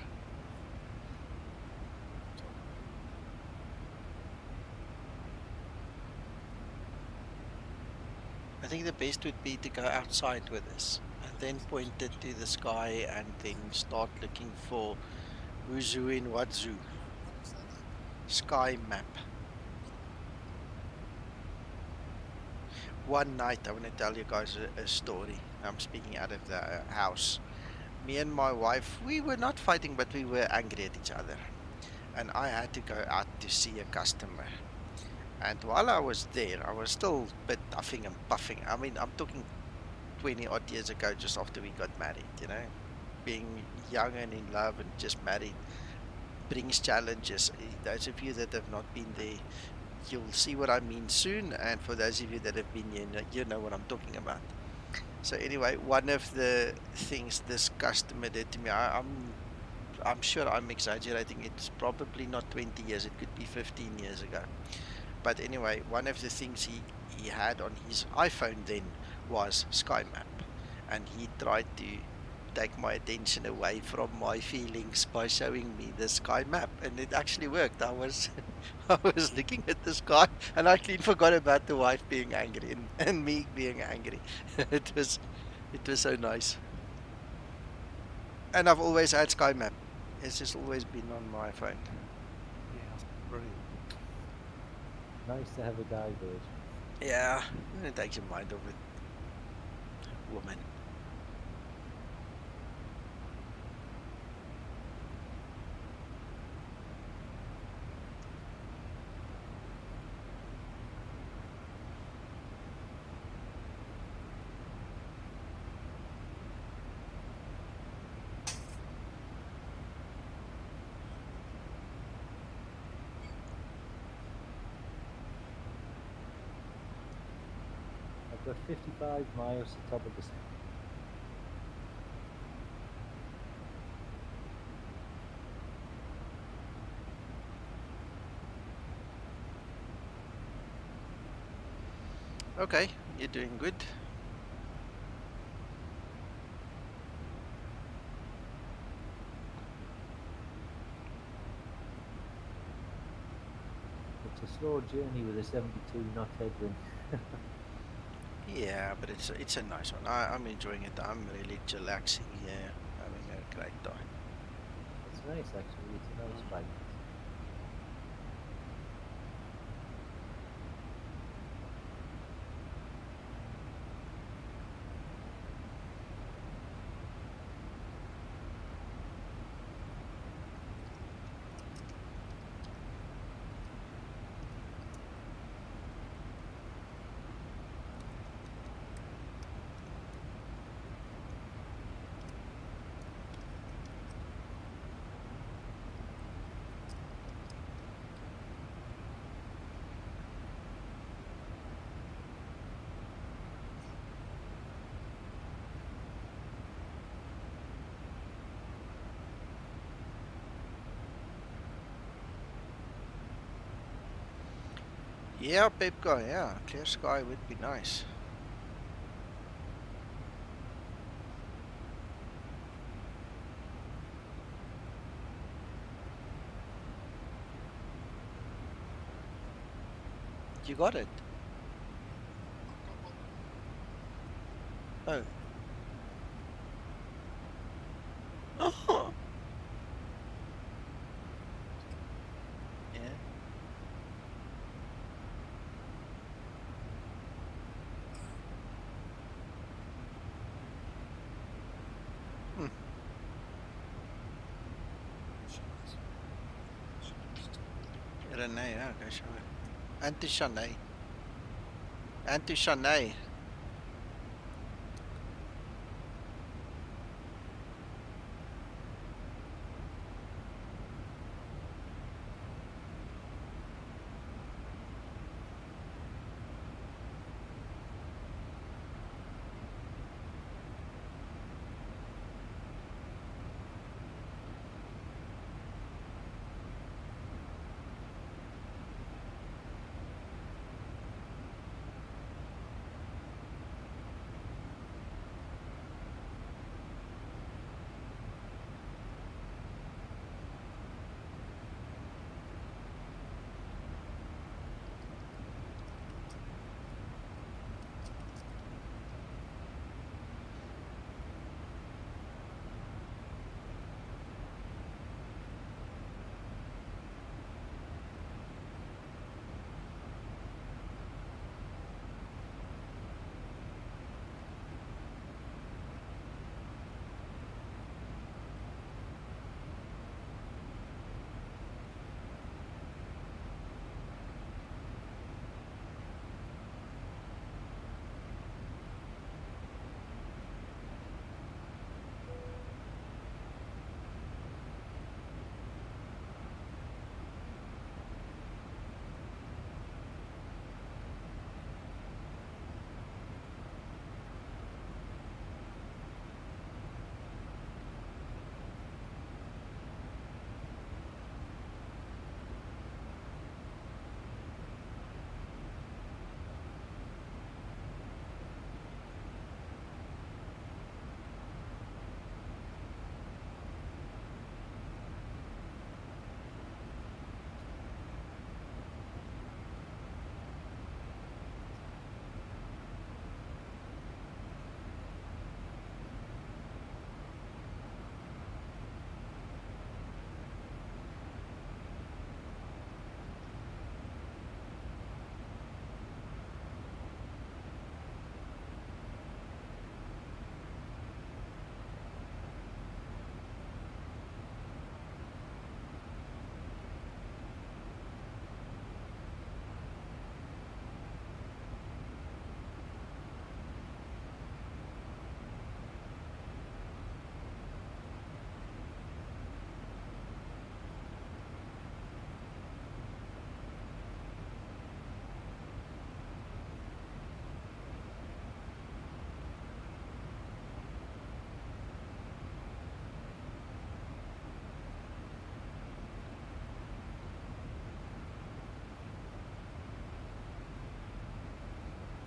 I think the best would be to go outside with this and then point it to the sky and then start looking for who's who in what zoo. Sky map. One night, I want to tell you guys a story. I'm speaking out of the house. Me and my wife, we were not fighting, but we were angry at each other. And I had to go out to see a customer. And while I was there, I was still a bit huffing and puffing. I mean, I'm talking 20 odd years ago, just after we got married, you know. Being young and in love and just married brings challenges. Those of you that have not been there, you'll see what I mean soon. And for those of you that have been here, you know what I'm talking about. So anyway, one of the things this customer did to me, I'm sure I'm exaggerating. It's probably not 20 years. It could be 15 years ago. But anyway, one of the things he had on his iPhone then was Sky Map, and he tried to take my attention away from my feelings by showing me the sky map, and it actually worked. I was I was looking at the sky, and I clean forgot about the wife being angry and me being angry. it was so nice. And I've always had Sky Map. It's just always been on my phone. Yeah, brilliant. Nice to have a guy there. Yeah, it takes your mind off it. Woman. I've got 55 miles to top of the sea. Okay, you're doing good. It's a slow journey with a 72 knot headwind. Yeah, but it's a nice one. I'm enjoying it. I'm really chillaxing here, having a great time. It's nice actually, it's a nice bike. Yeah, Pepco, yeah. Clear sky would be nice. You got it? Oh. Yeah. Hmm. René, ja, kijk zo. Anti-Chanay. Anti-Chanay.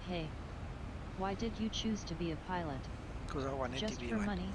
Hey. Why did you choose to be a pilot? Because I wanted Just to be for one. money?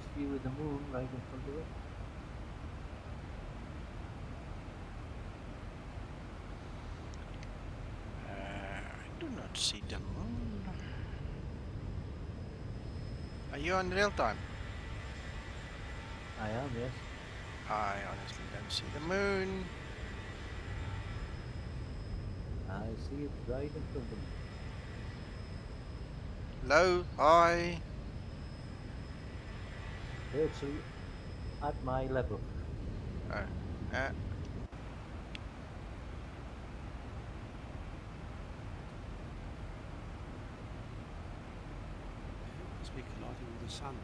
nice view of the moon right in front of it. I do not see the moon. Are you on real time? I am, yes. I honestly don't see the moon. I see it right in front of me. Low, high. Virtually at my level. Oh, Must be colliding with the sun.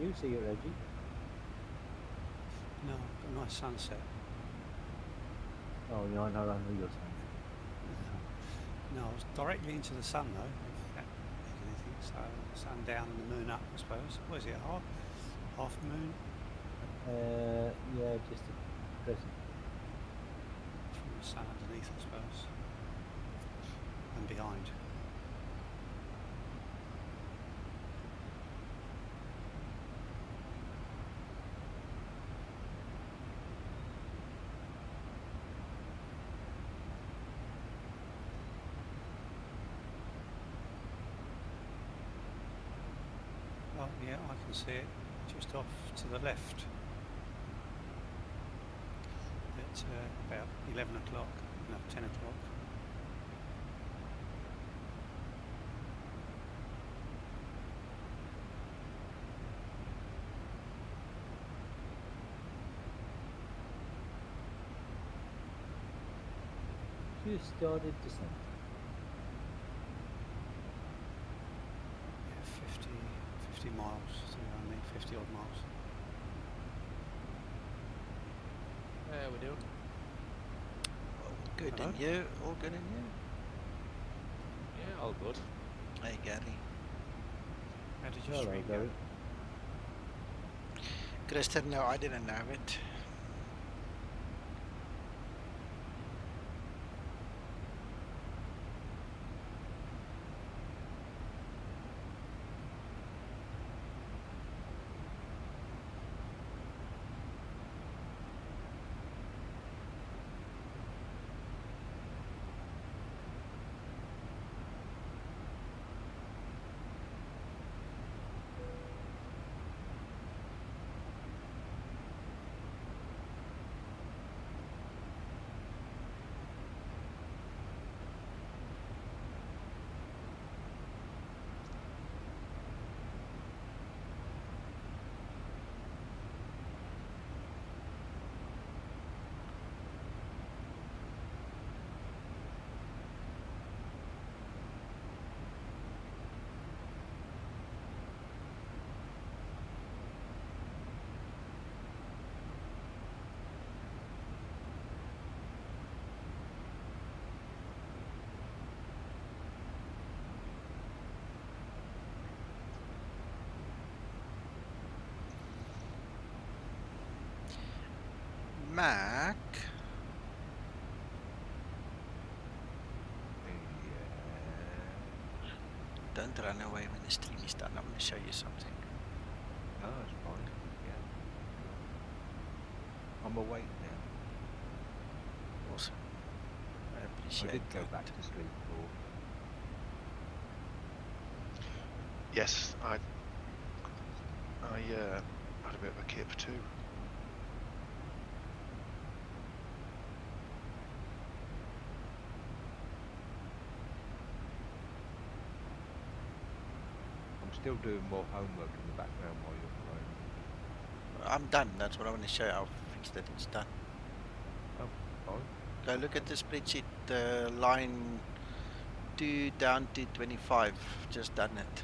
You see it, Reggie? No, got a nice sunset. Oh, you're not on real time. No, I was directly into the sun though, if that means anything. So the sun down and the moon up, I suppose. What is it, half moon? Yeah, just a present. From the sun underneath, I suppose. And behind. Oh yeah, I can see it just off to the left. At about 11 o'clock, no, 10 o'clock. Just started descent. Yeah, 50 miles, something like that, 50 odd miles. How we doing? good. Hello? And you? All good and you? Yeah, all good. Hey, Gary. How did you All stream right, go? Gary. Kristen, no, I didn't have it. Mac. Don't run away when the stream is done. I'm going to show you something. No, it's fine. Yeah. I'm awake now. Awesome. I appreciate I did go that. back to sleep for. Yes, I had a bit of a kip too. I'm still doing more homework in the background while you're playing. I'm done. That's what I want to show you. I'll fix that. It's done. Oh, fine. Go look at the spreadsheet. Line 2 down to 25. Just done it.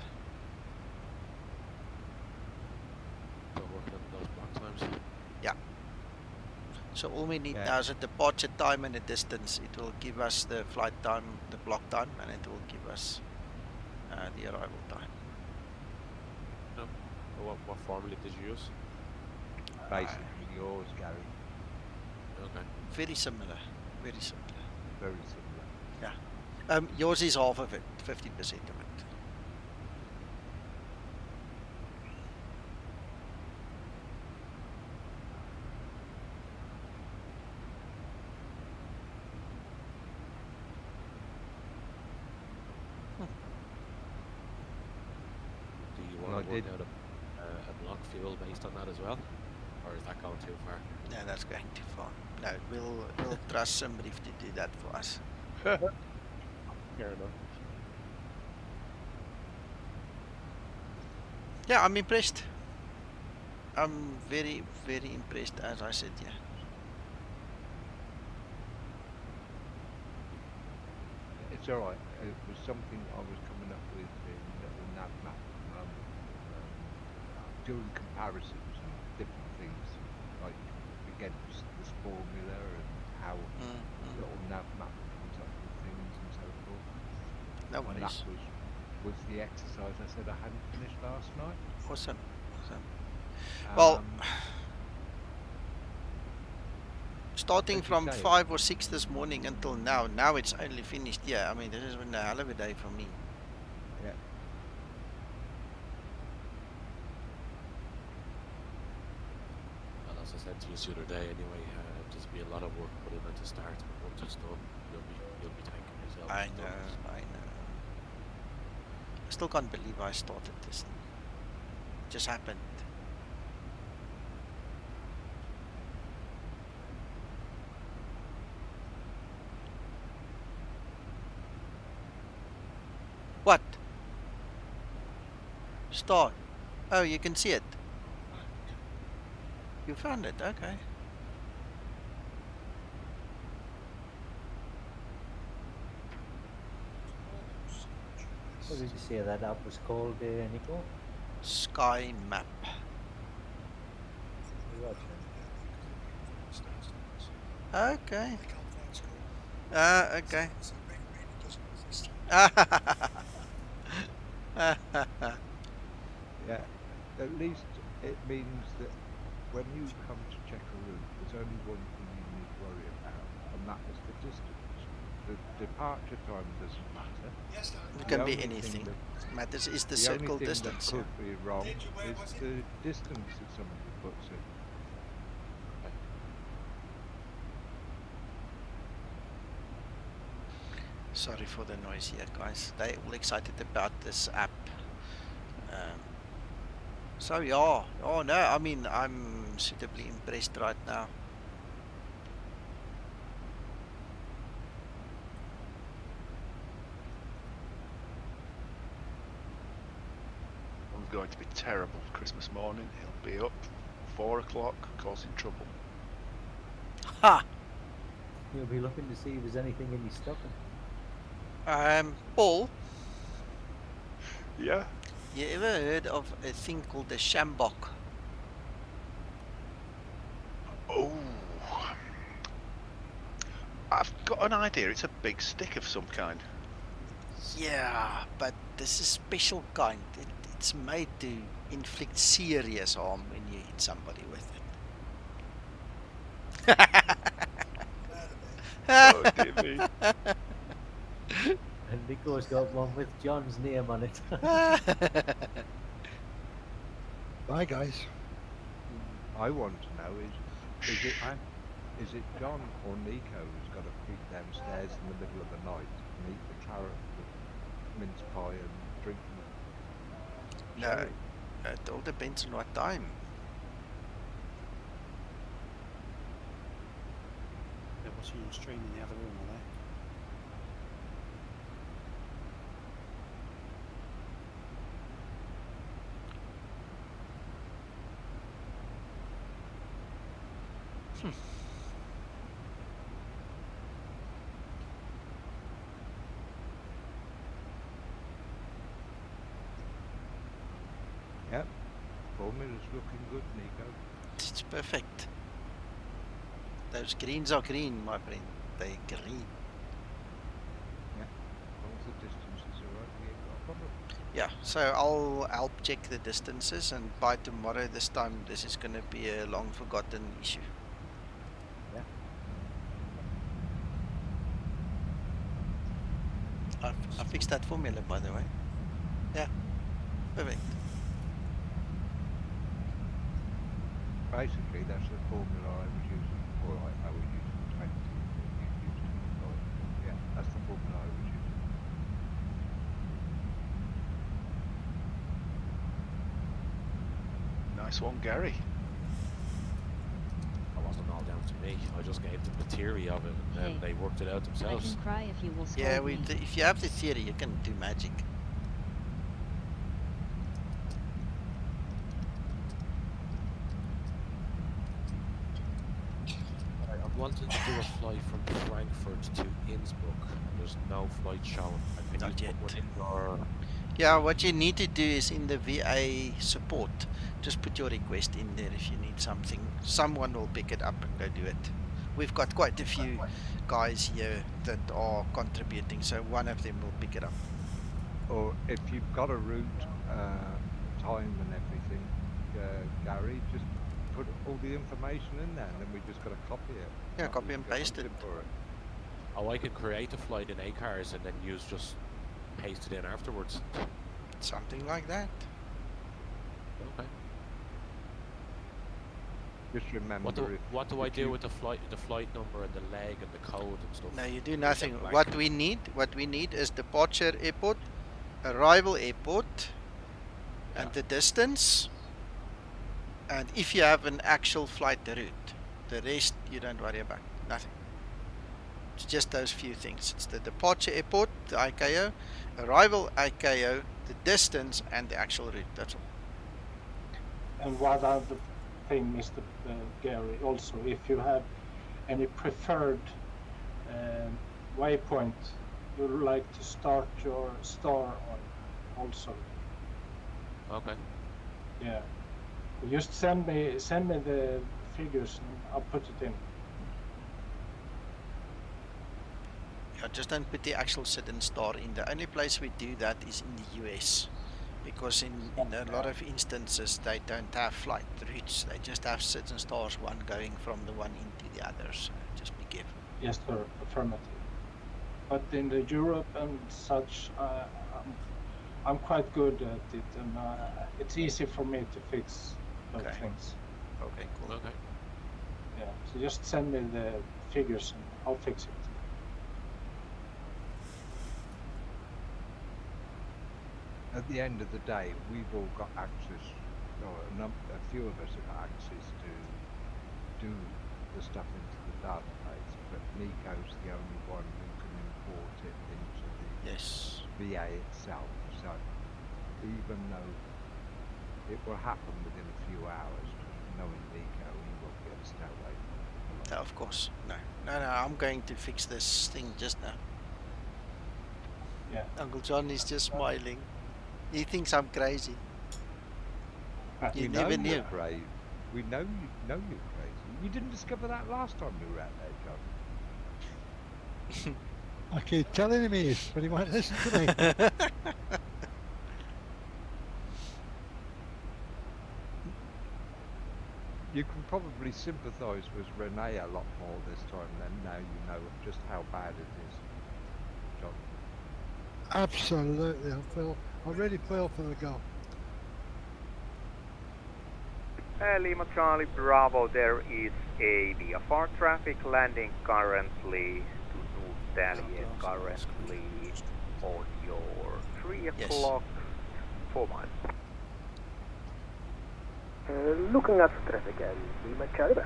So working on those block times. Yeah. So all we need now is a departure time and a distance. It will give us the flight time, the block time, and it will give us the arrival time. No. What formula did you use? Basically yours, Gary. Okay. Very similar. Very similar. Very similar. Yeah. Yours is half of it, 50% of it. Do you want to work out a block fuel based on that as well? Or is that going too far? No, that's going too far. No, we'll trust somebody to do that for us. Fair enough. Yeah, I'm impressed. I'm very, very impressed, as I said, yeah. It's alright. It was something I was coming up with in little nav map doing comparisons and different things, like against this formula and how little nav map comes up with things and so forth. No and worries. that was the exercise I said I hadn't finished last night. Awesome. Well, starting from 5 or 6 this morning until now it's only finished. Yeah, I mean, this has been a hell of a day for me. Yeah. Well, as I said to you the other day, anyway, there's be a lot of work put in at the start, but once it's done, you'll be thanking yourself. I know. I still can't believe I started this thing. It just happened. What? Start. Oh, you can see it. You found it, okay. What did you say that app was called, Nico? Skymap. Okay. Okay. Yeah, at least it means that when you come to check a route, there's only one thing you need to worry about, and that is the distance. The departure time doesn't matter. It can be anything. Matters is the circle distance. The only thing that could be wrong is the distance that somebody puts in. Sorry for the noise here, guys. They're all excited about this app. So yeah, oh no, I mean, I'm suitably impressed right now. I'm going to be terrible Christmas morning. He'll be up 4 o'clock, causing trouble. Ha! You'll be looking to see if there's anything in your stocking. Paul? Yeah? You ever heard of a thing called the shambok? Oh, I've got an idea. It's a big stick of some kind. Yeah, but this is special kind. It's made to inflict serious harm when you hit somebody with it. Oh, dear me. And Nico's got one with John's name on it. Bye, guys. I want to know is it John or Nico who's got to creep downstairs in the middle of the night and eat the carrot with mince pie and drink the No, it all depends on what time. They're watching on stream in the other room, are they? Yep, formula's looking good, Nico. It's perfect. Those greens are green, my friend. They're green. Yeah, as long as the distance is alright, we ain't got a problem. Yeah, so I'll help check the distances, and by tomorrow this time this is going to be a long forgotten issue. Yeah. I fixed that formula, by the way. Yeah, perfect. Basically, that's the formula I was using, or I was using 20, but you used 25. Yeah, that's the formula I was using. Nice one, Gary. It wasn't all down to me. I just gave them the theory of it, and then they worked it out themselves. I can cry if you will scold Yeah, me. if you have the theory, you can do magic. I wanted to do a flight from Frankfurt to Innsbruck. There's no flight shown. Can Not you yet. put one in or... Yeah, what you need to do is in the VA support, just put your request in there if you need something. Someone will pick it up and go do it. We've got quite a few guys here that are contributing, so one of them will pick it up. Or if you've got a route, time and everything, Gary, just put all the information in there, and then we just got to copy it. Yeah, copy and paste it. Oh, I can create a flight in ACARS and then just paste it in afterwards. Something like that. Okay. Just remember. What do I do with the flight number and the leg and the code and stuff? No, you do nothing. What we need is departure airport, arrival airport, and the distance. And if you have an actual flight route, the rest you don't worry about. Nothing. It's just those few things. It's the departure airport, the ICAO, arrival ICAO, the distance, and the actual route. That's all. And one other thing, Mr. Gary, also, if you have any preferred waypoint you'd like to start your star on, also. Okay. Yeah. Just send me the figures and I'll put it in. Yeah, just don't put the actual sit and star in. The only place we do that is in the US, because in a lot of instances they don't have flight routes. They just have sits and stars, one going from the one into the other. So just be careful. Yes, sir. Affirmative. But in the Europe and such, I'm quite good at it, and it's easy for me to fix those things. Okay, cool. Okay. Yeah, so just send me the figures and I'll fix it. At the end of the day, we've all got access, or a few of us have got access to do the stuff into the database, but Nico's the only one who can import it into the VA itself. So even though it will happen within a few hours, knowing Nico, he won't be able to stay away from it. No, of course. No, I'm going to fix this thing just now. Yeah. Uncle John is just smiling. He thinks I'm crazy. You never knew. You're crazy. We know you're crazy. You didn't discover that last time we were out there, John. I keep telling him he is, but he won't listen to me. You can probably sympathise with Renee a lot more this time than now you know just how bad it is, John. Absolutely, I really feel for the girl. Lima Charlie Bravo, there is a VFR traffic landing currently to North Dahlia, currently on your 3 o'clock, 4 miles. Looking at traffic and Lima Charlie.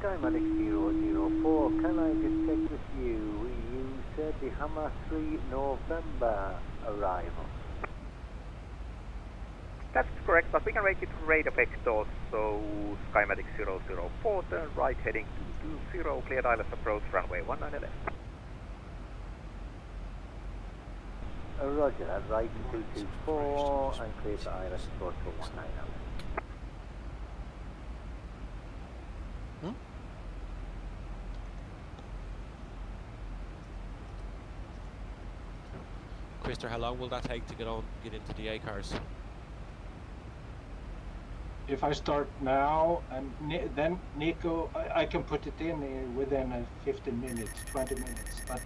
Skymatix 004, can I just check with you? You said the Hammer 3 November arrival. That's correct, but we can make it radar vectors, so Skymatix 004, turn right heading 220, cleared islands approach runway 19 left. Roger, at right 224 and clear the island approach for 19 left. Christer, how long will that take to get into the ACARS? if I start now, and then Nico, I can put it in within 15 minutes, 20 minutes, but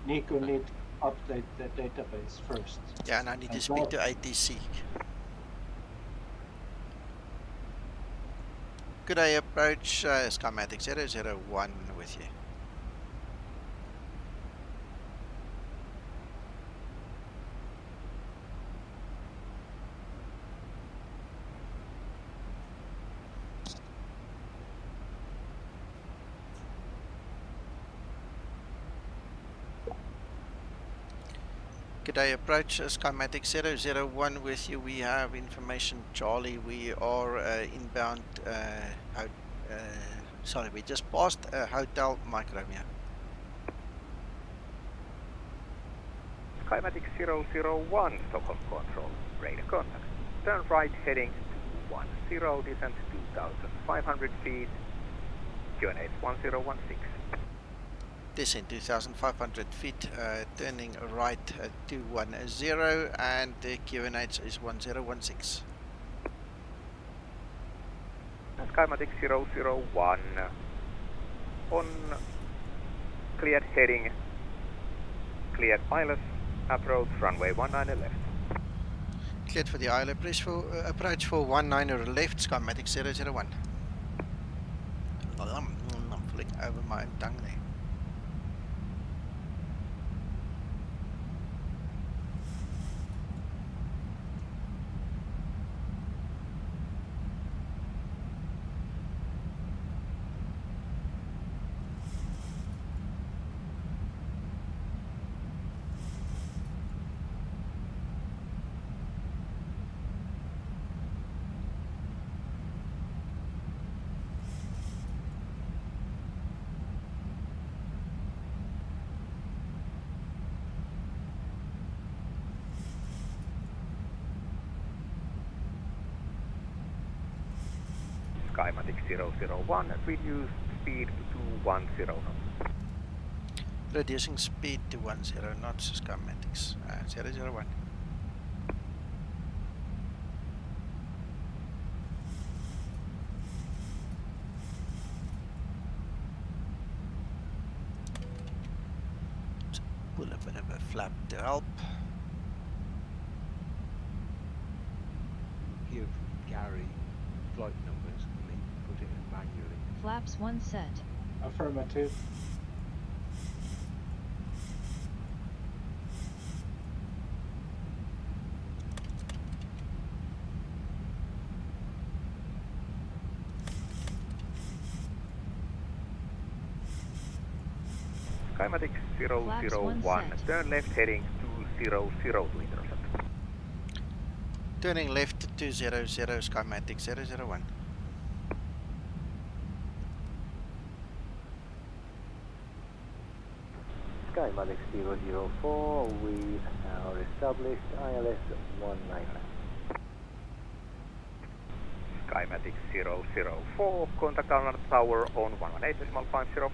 Nico needs to update the database first. Yeah, and I need to speak to ATC. Could I approach Skymatix 001 with you? Could I approach Skymatix 001 with you? We have information, Charlie. We are inbound. Sorry, we just passed Hotel Mike Romeo. Skymatix 001, Stockholm Control, radar contact. Turn right heading 210, descent 2,500 feet, QNH 1016. Descent 2,500 feet, turning right 210, and the QNH is 1016. Skymatix 001, on cleared heading, cleared ILS, approach runway 19 left. Cleared for the ILS, approach for 19 left, Skymatix 001. I'm flicking over my own tongue there. Skymatix 001, reduce speed to 10 knots. Reducing speed to 10 knots, Skymatix 001. Pull a bit of a flap to help. Give Gary flight numbers and then put it in manually. Flaps 1 set. Affirmative. Skymatix 001, turn left heading 200 to intercept. Turning left 200, Skymatix 001. Skymatix 004, we are established ILS 19. Skymatix 004, contact Arlanda Tower on 118.504.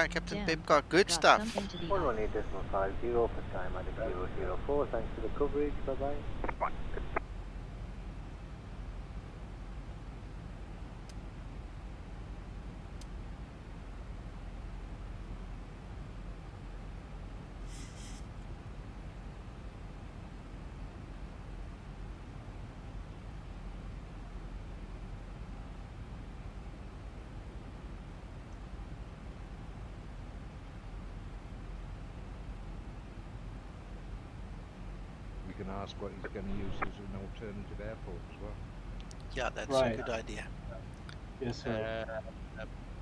Captain Pipcock, good stuff. 118.50 for Skymatix 004, thanks for the coverage, bye-bye. Bye. We can ask what he's going to use as an alternative airport as well. Yeah, that's Right. a good idea. Yes, sir.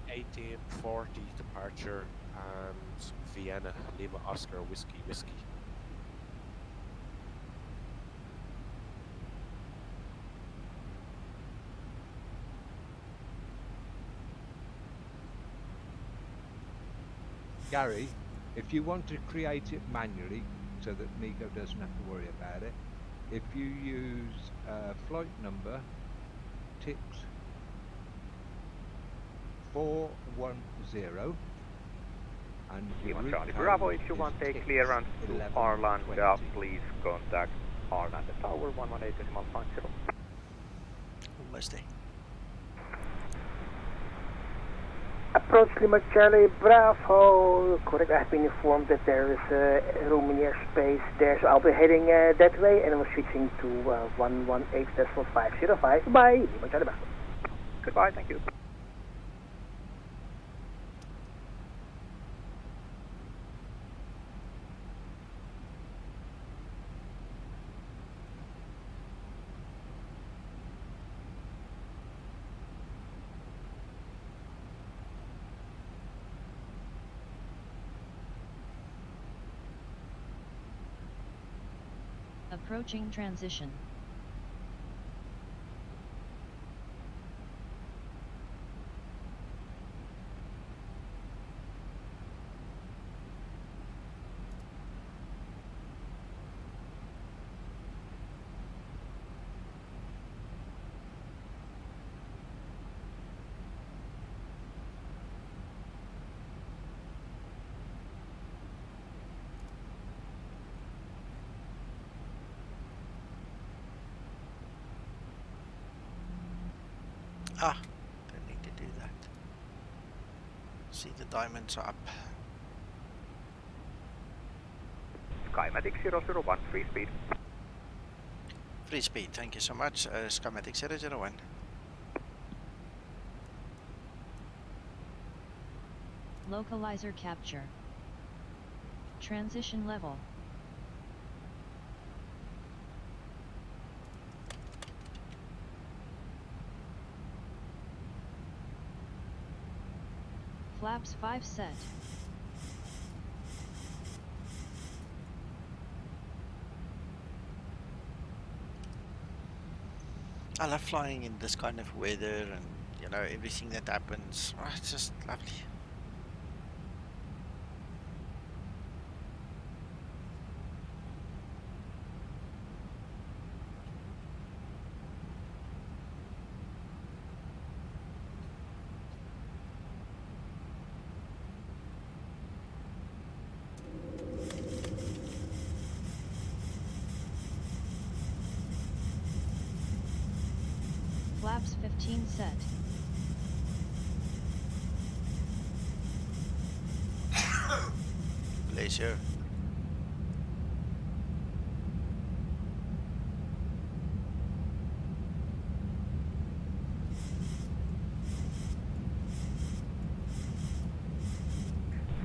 1840 departure and Vienna, Lima Oscar Whiskey. Gary, if you want to create it manually so that Nico doesn't have to worry about it, if you use flight number TIX 410 and Lima Charlie Bravo, if you want a clearance to Arlanda, please contact Arlanda Tower 118.50. nice day. Approach Lima Charlie Bravo. Correct, I've been informed that there is room in the airspace there, so I'll be heading that way and I'm switching to 118.505. Goodbye, Lima Charlie Bravo. Goodbye, thank you. Approaching transition. Ah, don't need to do that. See, the diamonds are up. Skymatix 001, free speed. Free speed, thank you so much. Skymatix 001. Localizer capture. Transition level. Flaps 5 set. I love flying in this kind of weather and, you know, everything that happens. Oh, it's just lovely. Flaps 15 set. Pleasure.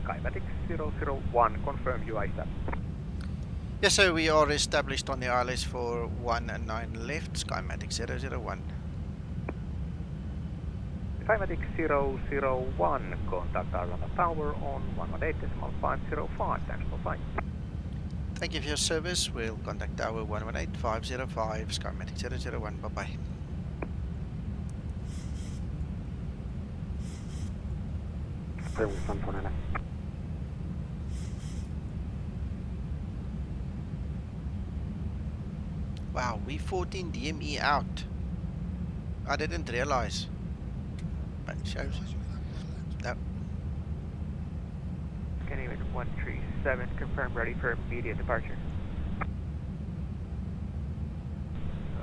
Skymatix 001, confirm UI status. Yes, sir, we are established on the ILS for 1 and 9 left, Skymatix 001. Skymatix 001, contact Arlanda Tower on 118.505, thanks for flight. Thank you for your service. We'll contact Tower 118.505, Skymatix 001, bye-bye. Wow, V14 DME out. I didn't realize. But it shows. No. Skymatix 137, confirm ready for immediate departure.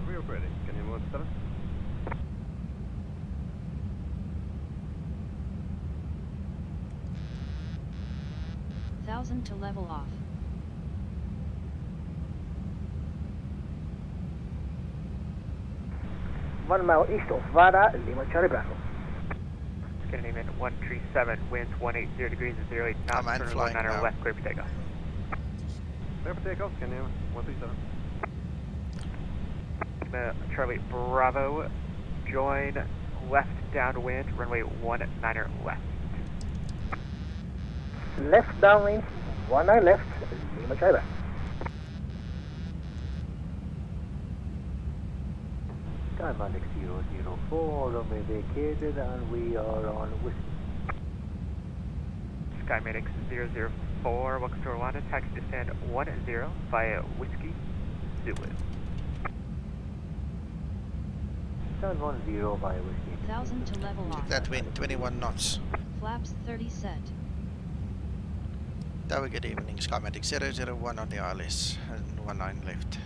We're ready. Can you move status? 1000 to level off. 1 mile east of Vada, Lima Charlie Bravo. Skymatix 137, winds 180 degrees and 08 knots, turn 19 left, clear for takeoff. Clear for takeoff, can you 137? Charlie Bravo, join left downwind, runway 19 left. Left downwind, 19 left, Lima Charlie Bravo. Skymatix 004, runway vacated and we are on whiskey. Skymatix 004, welcome to Rwanda, taxi descend 10 via Whiskey, Zulu. Stand 10 via Whiskey. 1000 to level off. That wind, 21 knots. Flaps 30 set. Tower, good evening, Skymatix 001 on the ILS and 19 left.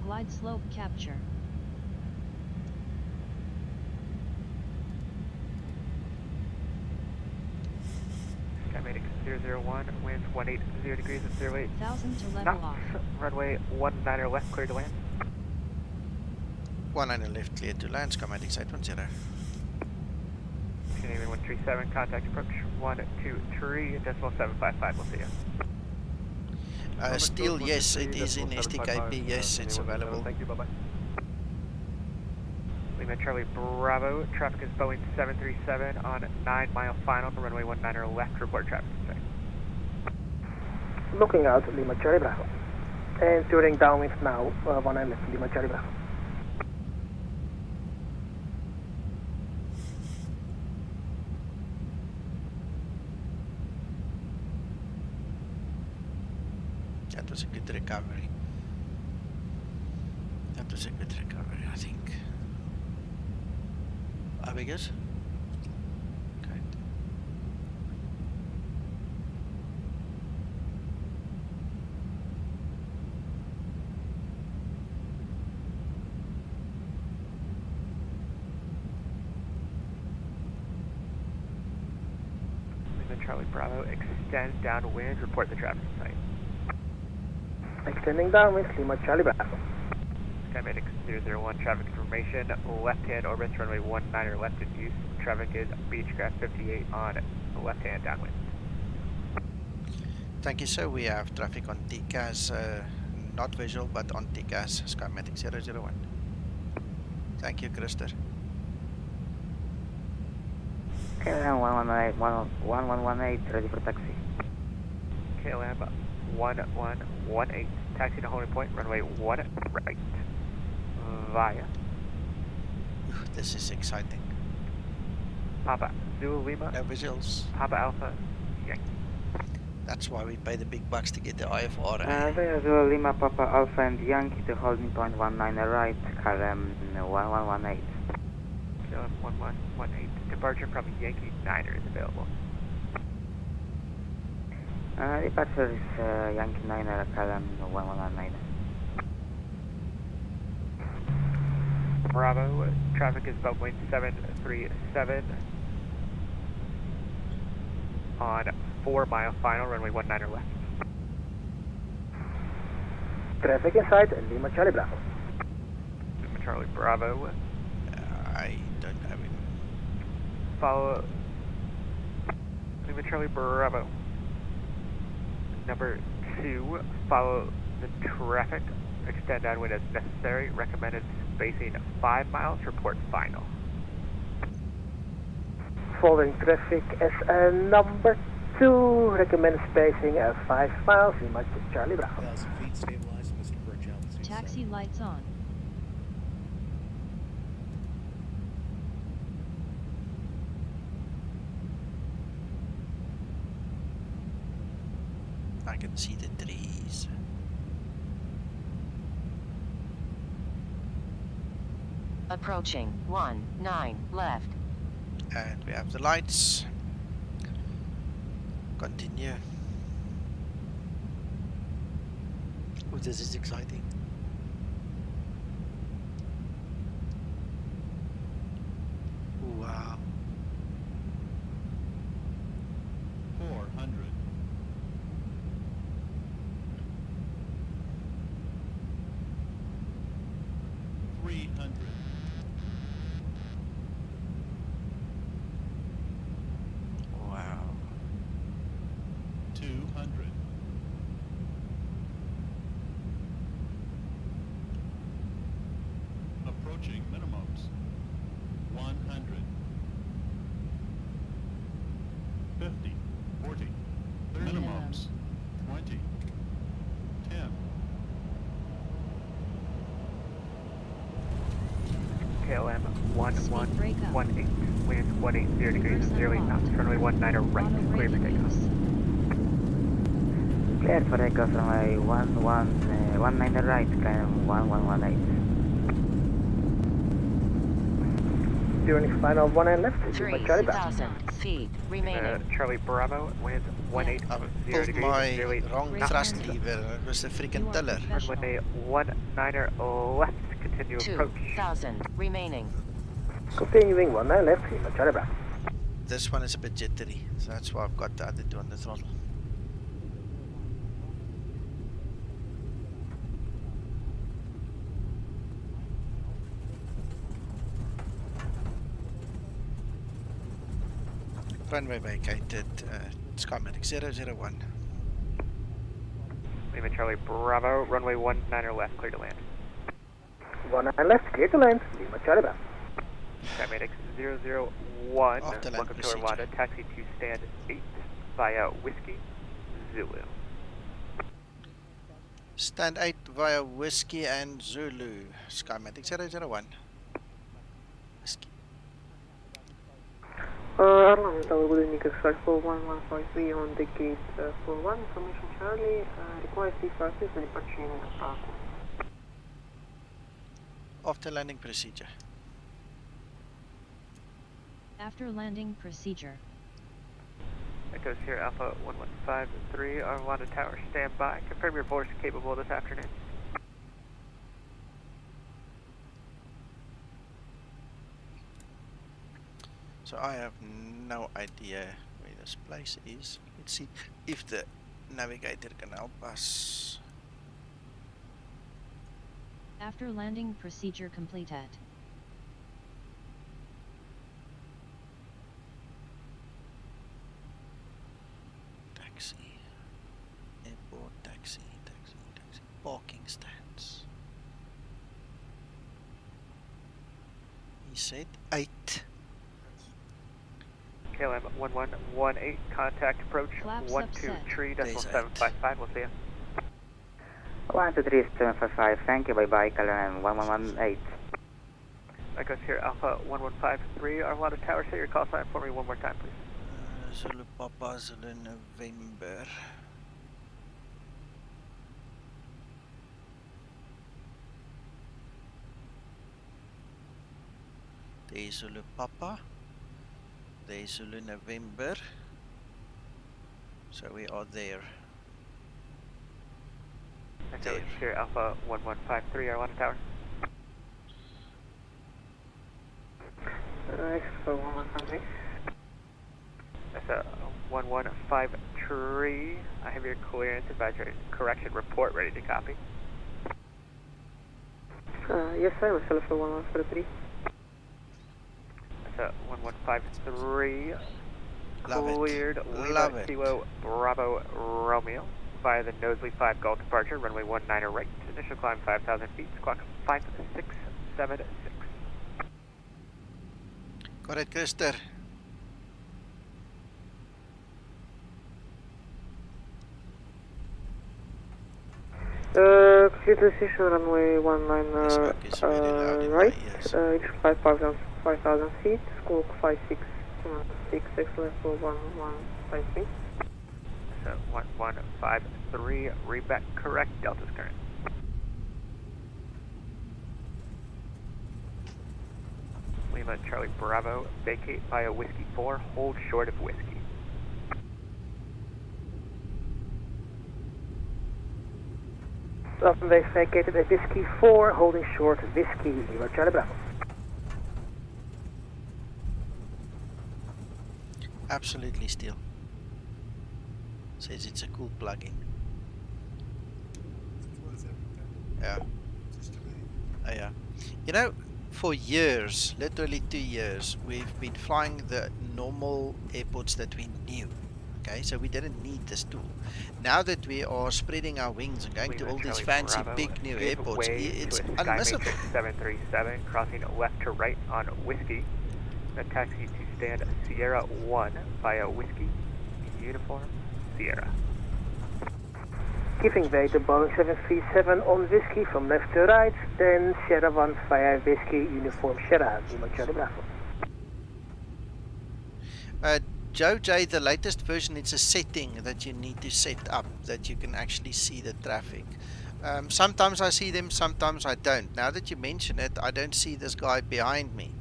Glide slope capture. 001, winds 180 degrees at 08. 1000 to level knots, off. runway 19 left, clear to land. 19 left, clear to land, Skymatix 810. Canadian 137, contact approach 123.755, we'll see you. Still, yes, it is in STKP, yes, it's available. Thank you, bye-bye. Lima Charlie Bravo, traffic is Boeing 737 on 9 mile final, runway 19 left, report traffic. Looking out, Lima Charlie Bravo. And turning downwind now, 19 left, Lima Charlie Bravo. That was a good recovery. That was a good recovery, I think. Are we good? Okay. Lima Charlie Bravo, extend downwind, report the traffic site. Extending downwind, Lima Charlie Bravo. Skymatix 001, traffic information, left-hand orbit, runway 19 left in use. Traffic is Beechcraft 58 on left-hand downwind. Thank you, sir. We have traffic on TCAS, not visual, but on TCAS, Skymatix 001. Thank you, Krister. KLM 1118, ready for taxi. KLM 1118, taxi to holding point, runway 1 right. Via. This is exciting. Papa Zulu Lima. No visuals. Papa Alpha Yankee. That's why we pay the big bucks to get the IFR. Zulu Lima, Papa Alpha and Yankee to holding point 19 right, KLM 1118. KLM 1118. Departure from Yankee 9er is available. Departure is Yankee 9er, KLM 1119. Bravo, traffic is Boeing 737 on 4 mile final, runway 19 left. Traffic inside, Lima Charlie Bravo. Lima Charlie Bravo. I don't have him. Follow Lima Charlie Bravo. Number 2, follow the traffic. Extend downwind as necessary. Recommended spacing 5 miles. Report final. Following traffic as number 2. Recommended spacing 5 miles. Lima Charlie Bravo. 1,000 feet, stabilized, Mr. Birch. Taxi lights on. I can see the trees. Approaching 19 left. And we have the lights. Continue. Oh, this is exciting. Wow. 400. 300. 200. 100. 50. 40. Minimums. 20. 10. KLM 1118, winds 180 degrees and 08 knots, runway 19 right, clear for takeoff. Clear for takeoff, runway 19 right, KLM 1118. During final 19 left, 3,000 feet remaining. Charlie Bravo, winds 180 pulled degrees my and 08 wrong knots. thrust lever. It was the freaking tiller. Runway 19 left, continue approach. 2,000 remaining. Continuing 19 left, Charlie Bravo. this one is a bit jittery, so that's why I've got the other two on the throttle. Runway vacated, Skymatix 001. Lima Charlie Bravo, runway 19 left, clear to land. 19 left, clear to land, Lima Charlie Bravo. Skymatix 001, welcome to Orlando, taxi to stand 8 via Whiskey, Zulu. Stand 8 via Whiskey and Zulu, Skymatix 001. Whiskey. Arlanda Tower, good evening, extract 41153 on the gate 41, information Charlie, requires departure and departure in Stockholm. After landing procedure. After landing procedure. Echoes here, Alpha 1153, Arlanda Tower, stand by. Confirm your voice capable this afternoon. So I have no idea where this place is. Let's see if the navigator can help us. After landing procedure completed. Taxi. Airport, taxi. Parking stands. He said 8. KLM 1118, contact approach 123.755, we'll see you. 123.755, thank you, bye bye, KLM 1118. Echoes here, Alpha 1153, Arlanda Tower, say your call sign for me one more time, please. Zulu Papa, Zulu November. There's Zulu Papa. There's Zulu November. So we are there. Echoes here, Alpha 1153, Arlanda Tower. Expo 1153. That's a 1153. I have your clearance advisory correction report ready to copy. Yes, sir, myself for 1153. That's a 1153. Cleared Love Lima it. Kilo Bravo Romeo via the Knowsley 5 Golf departure, runway 19 right, initial climb 5,000 feet, squawk 5676. Got it, Krister. Clear decision, runway 19 right, initial 5,000 feet, squawk 5676, excellent for 1153. So 1153, reback correct, Delta's current. Lima Charlie Bravo, vacate via Whiskey 4, hold short of Whiskey. They vacated at Whiskey 4, holding short Whiskey, Lima Charlie Bravo. Absolutely still. Says it's a cool plugin. Yeah. Oh, yeah. You know, for years, literally 2 years, we've been flying the normal airports that we knew. Okay, so we didn't need this tool. Now that we are spreading our wings and going to all these fancy big new airports, it's unmissable. Skymatix 737, crossing left to right on Whiskey. A taxi to stand Sierra 1 via Whiskey, Uniform, Sierra. Giving way to Boeing 737 on Whiskey from left to right, then Sierra 1 via Whiskey, Uniform, Sierra, Lima Charlie Bravo. Joe J, the latest version, it's a setting that you need to set up that you can actually see the traffic. Sometimes I see them, sometimes I don't. Now that you mention it, I don't see this guy behind me,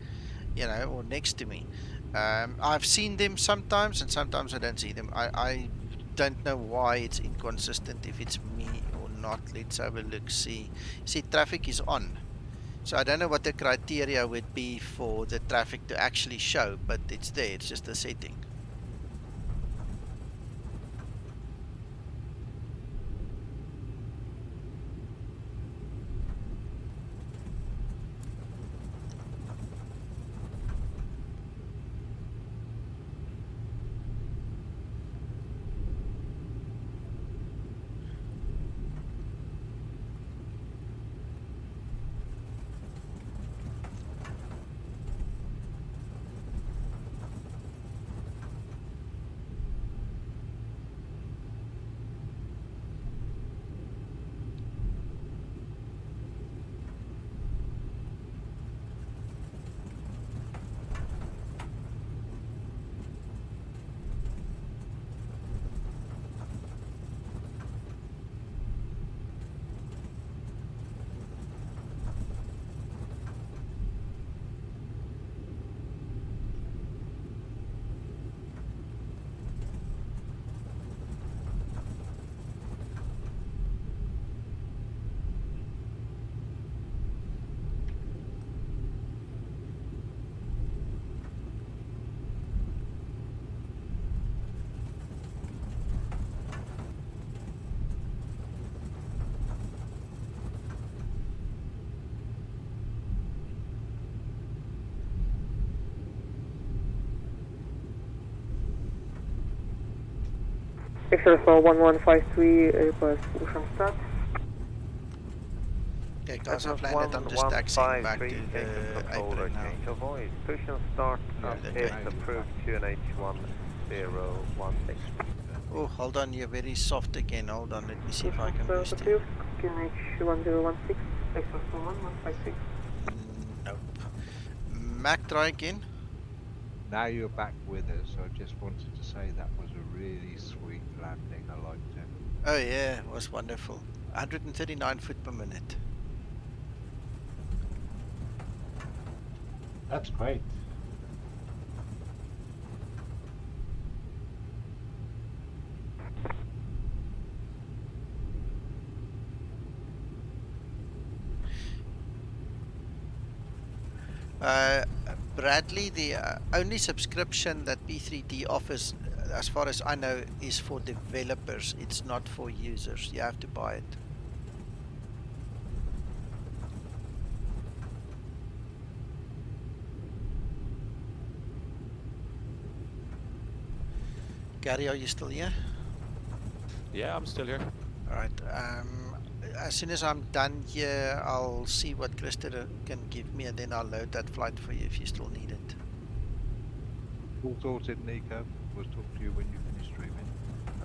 you know, or next to me. I've seen them sometimes, and sometimes I don't see them. I don't know why it's inconsistent, if it's me or not. Let's have a look. See, traffic is on. So I don't know what the criteria would be for the traffic to actually show, but it's there, it's just a setting. EFRO 1153, request push start. Okay, guys, I've landed. I'm just taxiing back to the apron now. Change of voice. Push and start is approved QNH1016. Oh, hold on, you're very soft again. Hold on, let me see if I can boost you. QNH1016, EFRO 1156. Nope. Mac, try again. Now you're back with us, so I just wanted to say that was a really sweet landing. I liked it. Oh yeah, it was wonderful. 139 foot per minute. That's great. Bradley, the only subscription that P3D offers, as far as I know, is for developers. It's not for users. You have to buy it. Gary, are you still here? Yeah, I'm still here. Alright, as soon as I'm done here, I'll see what Krista can give me, and then I'll load that flight for you if you still need it. All sorted, Nico. We'll talk to you when you finish streaming.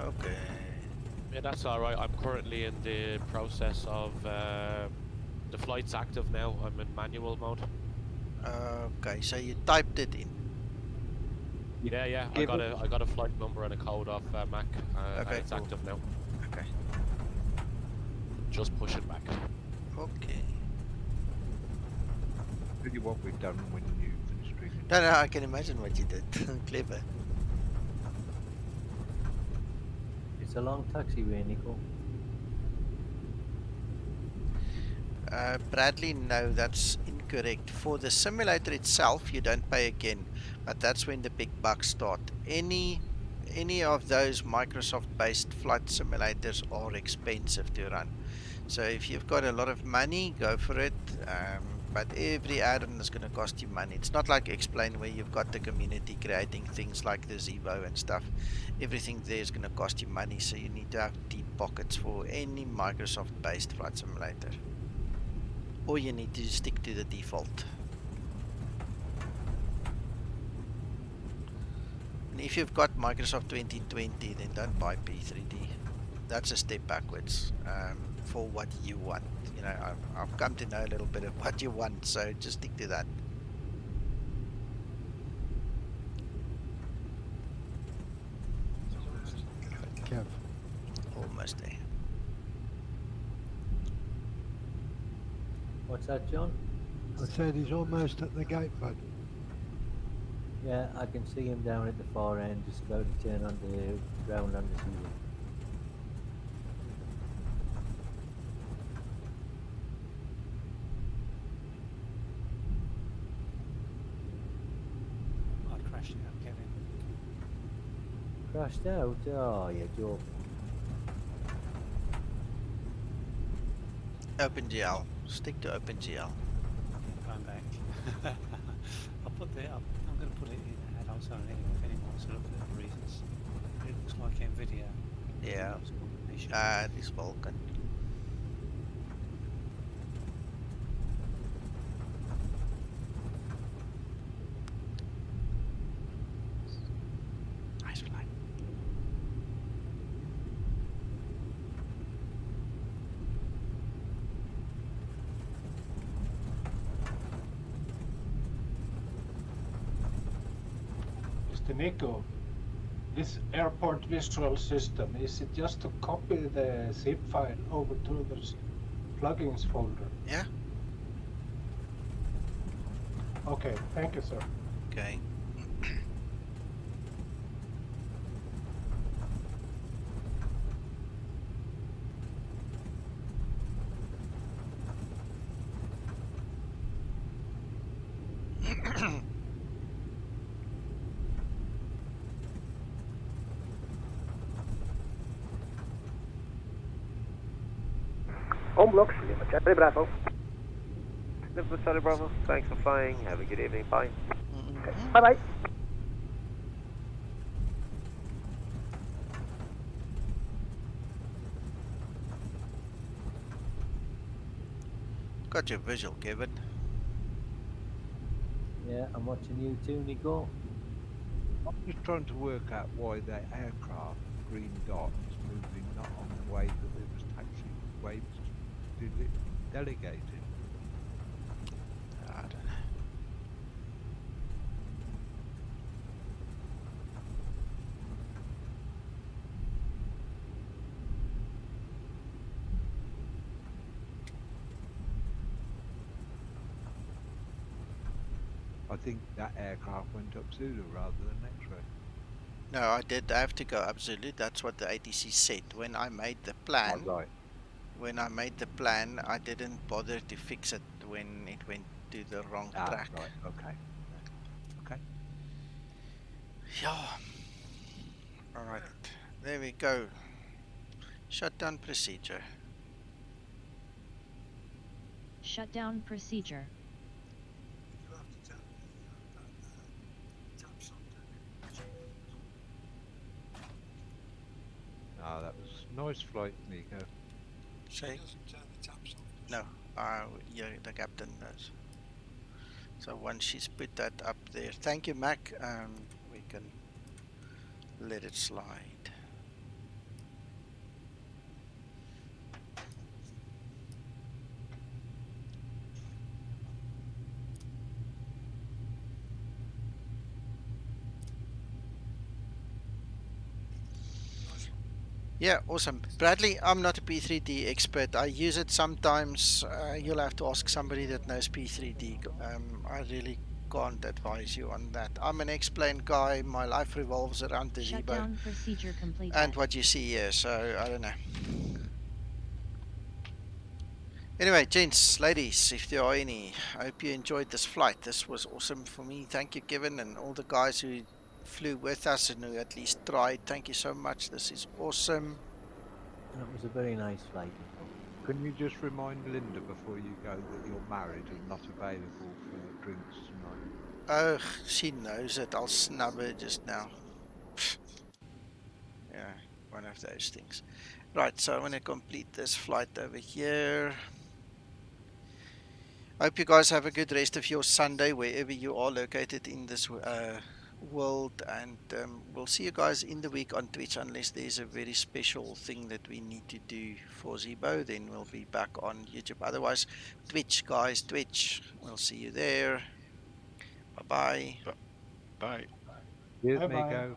Okay. Yeah, that's alright. I'm currently in the process of the flight's active now. I'm in manual mode. Okay, so you typed it in. Yeah. I got a flight number and a code off Mac, and it's active now. Okay. Just push it back. Okay. Tell you what we've done when you finish streaming. No, I can imagine what you did. Clever. It's a long taxiway, Nico. Bradley, no, that's incorrect. For the simulator itself, you don't pay again, but that's when the big bucks start. Any of those Microsoft-based flight simulators are expensive to run. So if you've got a lot of money, go for it. But every add-on is going to cost you money. It's not like Explain where you've got the community creating things like the Zibo and stuff. Everything there is going to cost you money, so you need to have deep pockets for any Microsoft-based flight simulator. Or you need to stick to the default. And if you've got Microsoft 2020, then don't buy P3D. That's a step backwards for what you want. You know, I've come to know a little bit of what you want, so just stick to that. Kev. Almost there. What's that, John? I said he's almost at the gate, bud. Yeah, I can see him down at the far end, just about to turn on the ground on the Zibo. crashed out, Kevin. Crashed out? Oh, you're joking. OpenGL. Stick to OpenGL. Yeah, going back. I'll put that up. I'm going to put it in adults only anyway, if anyone wants to look at the reasons. It looks like in video. Yeah. This Vulcan. Nice flight. Mr. Nico, this airport visual system, is it just to copy the zip file over to the plugins folder? Yeah. Okay, thank you, sir. Okay. Home blocks, Lima Charlie Bravo. Lima Charlie Bravo, thanks for flying. Have a good evening. Bye. Bye bye. Got your visual, Kevin. Yeah, I'm watching you too, Nico. I'm just trying to work out why the aircraft green dot is moving not on the way that it was taxiing, the way it was delegated. I don't know. I think that aircraft went up Zulu rather than X-ray. No, I did have to go absolute. That's what the ATC said. When I made the plan, right. When I made the plan, I didn't bother to fix it when it went to the wrong track. Right, okay. Okay. Yeah. Alright, there we go. Shutdown procedure. Shutdown procedure. Ah, that was a nice flight, Nico. Say? No, yeah, the captain does. So once she's put that up there, thank you, Mac. We can let it slide. Yeah, awesome. Bradley, I'm not a P3D expert. I use it sometimes. You'll have to ask somebody that knows P3D. I really can't advise you on that. I'm an X-plane guy. My life revolves around the Zibo. Shutdown procedure completed. And what you see here, so I don't know. Anyway, gents, ladies, if there are any, I hope you enjoyed this flight. This was awesome for me. Thank you, Kevin, and all the guys who flew with us and who at least tried. Thank you so much. This is awesome. And it was a very nice flight. Can you just remind Linda before you go that you're married and not available for drinks tonight? Oh, she knows it. I'll snub her just now. Yeah, one of those things. Right, so I'm going to complete this flight over here. I hope you guys have a good rest of your Sunday wherever you are located in this world, and we'll see you guys in the week on Twitch unless there's a very special thing that we need to do for Zibo. Then we'll be back on YouTube. Otherwise, Twitch, guys, Twitch. We'll see you there. Bye-bye. Bye. Cheers, Bye-bye. Nico.